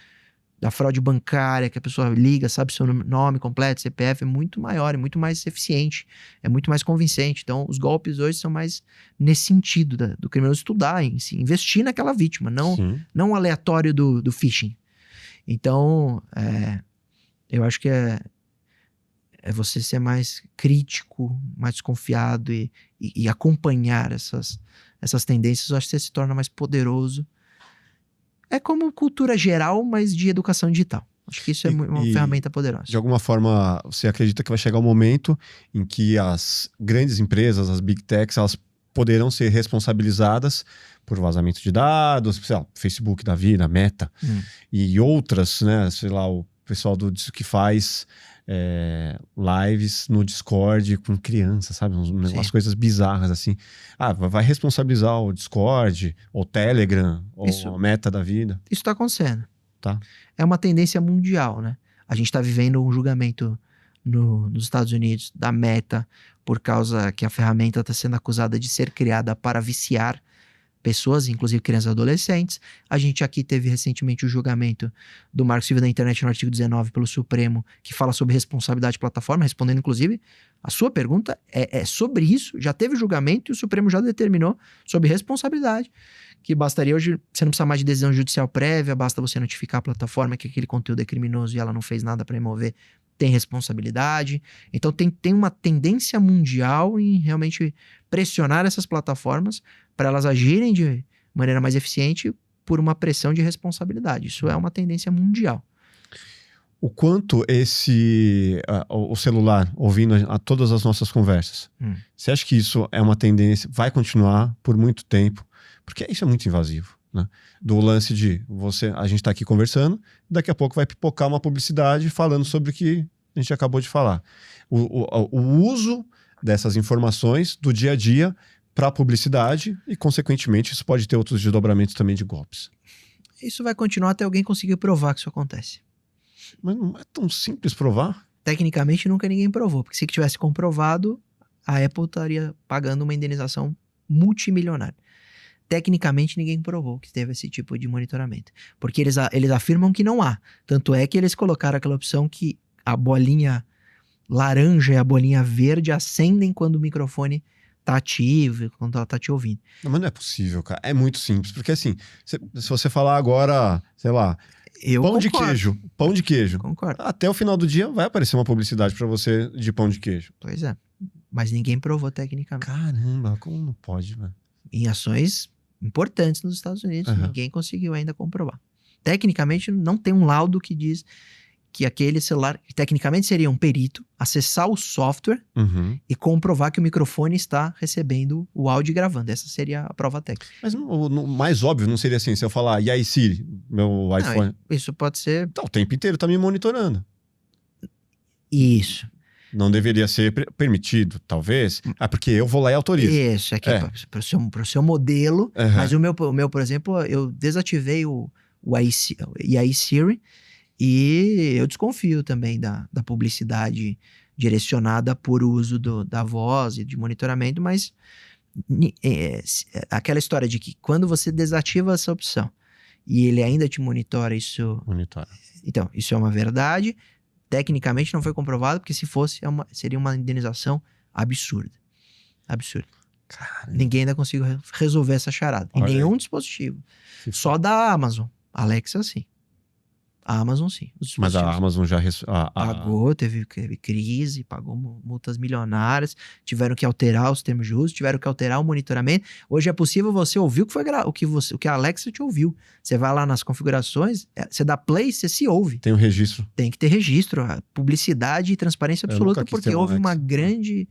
da fraude bancária, que a pessoa liga, sabe seu nome completo, CPF, é muito maior, é muito mais eficiente, é muito mais convincente. Então, os golpes hoje são mais nesse sentido do criminoso estudar, investir naquela vítima, não o aleatório do phishing. Então, eu acho que é você ser mais crítico, mais desconfiado e acompanhar essas tendências. Eu acho que você se torna mais poderoso. É como cultura geral, mas de educação digital. Acho que isso é uma ferramenta poderosa. De alguma forma, você acredita que vai chegar um momento em que as grandes empresas, as big techs, elas poderão ser responsabilizadas por vazamento de dados, sei lá, Facebook da vida, Meta, e outras, né? Sei lá, o pessoal que faz lives no Discord com crianças, sabe? Umas coisas bizarras, assim. Vai responsabilizar o Discord, ou Telegram, ou a Meta da vida. Isso está acontecendo. Tá. É uma tendência mundial, né? A gente está vivendo um julgamento nos Estados Unidos da Meta por causa que a ferramenta está sendo acusada de ser criada para viciar pessoas, inclusive crianças e adolescentes. A gente aqui teve recentemente o julgamento do Marco Civil da Internet no artigo 19 pelo Supremo, que fala sobre responsabilidade de plataforma, respondendo inclusive a sua pergunta, é sobre isso, já teve o julgamento e o Supremo já determinou sobre responsabilidade, que bastaria hoje, você não precisa mais de decisão judicial prévia, basta você notificar a plataforma que aquele conteúdo é criminoso e ela não fez nada para remover, tem responsabilidade. Então tem uma tendência mundial em realmente pressionar essas plataformas para elas agirem de maneira mais eficiente por uma pressão de responsabilidade. Isso é uma tendência mundial. O quanto o celular, ouvindo a todas as nossas conversas, você acha que isso é uma tendência, vai continuar por muito tempo? Porque isso é muito invasivo, né? Do lance de a gente tá aqui conversando, daqui a pouco vai pipocar uma publicidade falando sobre que a gente acabou de falar. O uso dessas informações do dia a dia para publicidade e, consequentemente, isso pode ter outros desdobramentos também de golpes. Isso vai continuar até alguém conseguir provar que isso acontece. Mas não é tão simples provar? Tecnicamente, nunca ninguém provou, porque se tivesse comprovado, a Apple estaria pagando uma indenização multimilionária. Tecnicamente, ninguém provou que teve esse tipo de monitoramento, porque eles afirmam que não há. Tanto é que eles colocaram aquela opção que a bolinha laranja e a bolinha verde acendem quando o microfone tá ativo, quando ela tá te ouvindo. Não, mas não é possível, cara. É muito simples. Porque assim, se você falar agora, sei lá, pão de queijo. Concordo. Até o final do dia vai aparecer uma publicidade pra você de pão de queijo. Pois é. Mas ninguém provou tecnicamente. Caramba, como não pode, velho? Em ações importantes nos Estados Unidos, ninguém conseguiu ainda comprovar. Tecnicamente, não tem um laudo que diz que aquele celular, que tecnicamente seria um perito, acessar o software e comprovar que o microfone está recebendo o áudio e gravando. Essa seria a prova técnica. Mas o mais óbvio não seria assim, se eu falar, e aí Siri, meu iPhone? Não, isso pode ser... Então, o tempo inteiro tá me monitorando. Isso. Não deveria ser permitido, talvez. Porque eu vou lá e autorizo. Isso, aqui para o seu modelo. Mas o meu, por exemplo, eu desativei o iSiri e eu desconfio também da publicidade direcionada por uso da voz e de monitoramento, mas aquela história de que quando você desativa essa opção e ele ainda te monitora, isso... Monitora. Então, isso é uma verdade. Tecnicamente não foi comprovado, porque se fosse, seria uma indenização absurda. Absurda. Caramba. Ninguém ainda conseguiu resolver essa charada. Em nenhum dispositivo. Só da Amazon. Alexa, sim. A Amazon, sim. Mas a Amazon já... Pagou, teve crise, pagou multas milionárias, tiveram que alterar os termos de uso, tiveram que alterar o monitoramento. Hoje é possível você ouvir o que a Alexa te ouviu. Você vai lá nas configurações, você dá play, você se ouve. Tem um registro. Tem que ter registro, publicidade e transparência absoluta, porque houve uma grande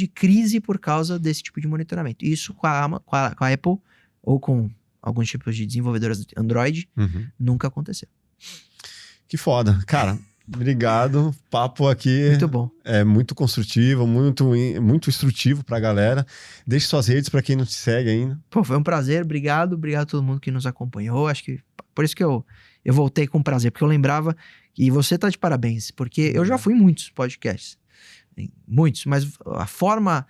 crise por causa desse tipo de monitoramento. Isso com a Apple ou com alguns tipos de desenvolvedores Android, nunca aconteceu. Que foda. Cara, obrigado. Papo aqui muito bom. É muito construtivo, muito instrutivo pra galera. Deixe suas redes pra quem não te segue ainda. Pô, foi um prazer. Obrigado a todo mundo que nos acompanhou. Acho que por isso que eu voltei com prazer, porque eu lembrava, e você tá de parabéns, porque eu já fui em muitos podcasts. Muitos, mas a forma...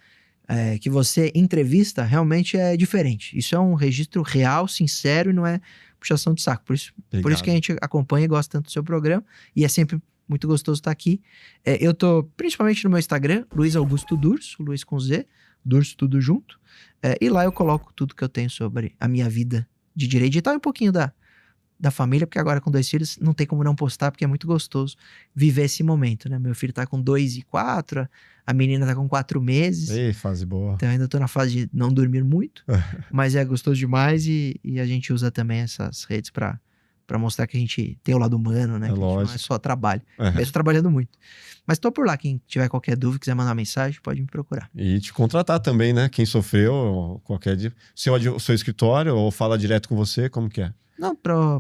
que você entrevista realmente é diferente. Isso é um registro real, sincero e não é puxação de saco. Por isso que a gente acompanha e gosta tanto do seu programa e é sempre muito gostoso estar aqui. Eu tô principalmente no meu Instagram, Luiz Augusto Durso, Luiz com Z, Durso tudo junto. E lá eu coloco tudo que eu tenho sobre a minha vida de direito digital e um pouquinho da família, porque agora com 2 filhos não tem como não postar, porque é muito gostoso viver esse momento, né? Meu filho tá com 2 e 4, a menina tá com 4 meses. Ei, fase boa. Então ainda tô na fase de não dormir muito, mas é gostoso demais e a gente usa também essas redes pra mostrar que a gente tem o lado humano, né? Que a gente não é só trabalho. Eu tô trabalhando muito. Mas tô por lá, quem tiver qualquer dúvida, quiser mandar mensagem, pode me procurar. E te contratar também, né? Quem sofreu, qualquer... Seu escritório ou fala direto com você, como que é? Não, pra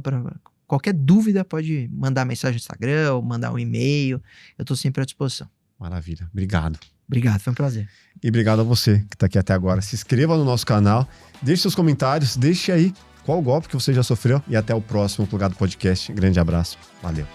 qualquer dúvida pode mandar mensagem no Instagram ou mandar um e-mail. Eu tô sempre à disposição. Maravilha. Obrigado. Obrigado, foi um prazer. E obrigado a você que tá aqui até agora. Se inscreva no nosso canal, deixe seus comentários, deixe aí qual golpe que você já sofreu e até o próximo Plugado Podcast. Grande abraço. Valeu.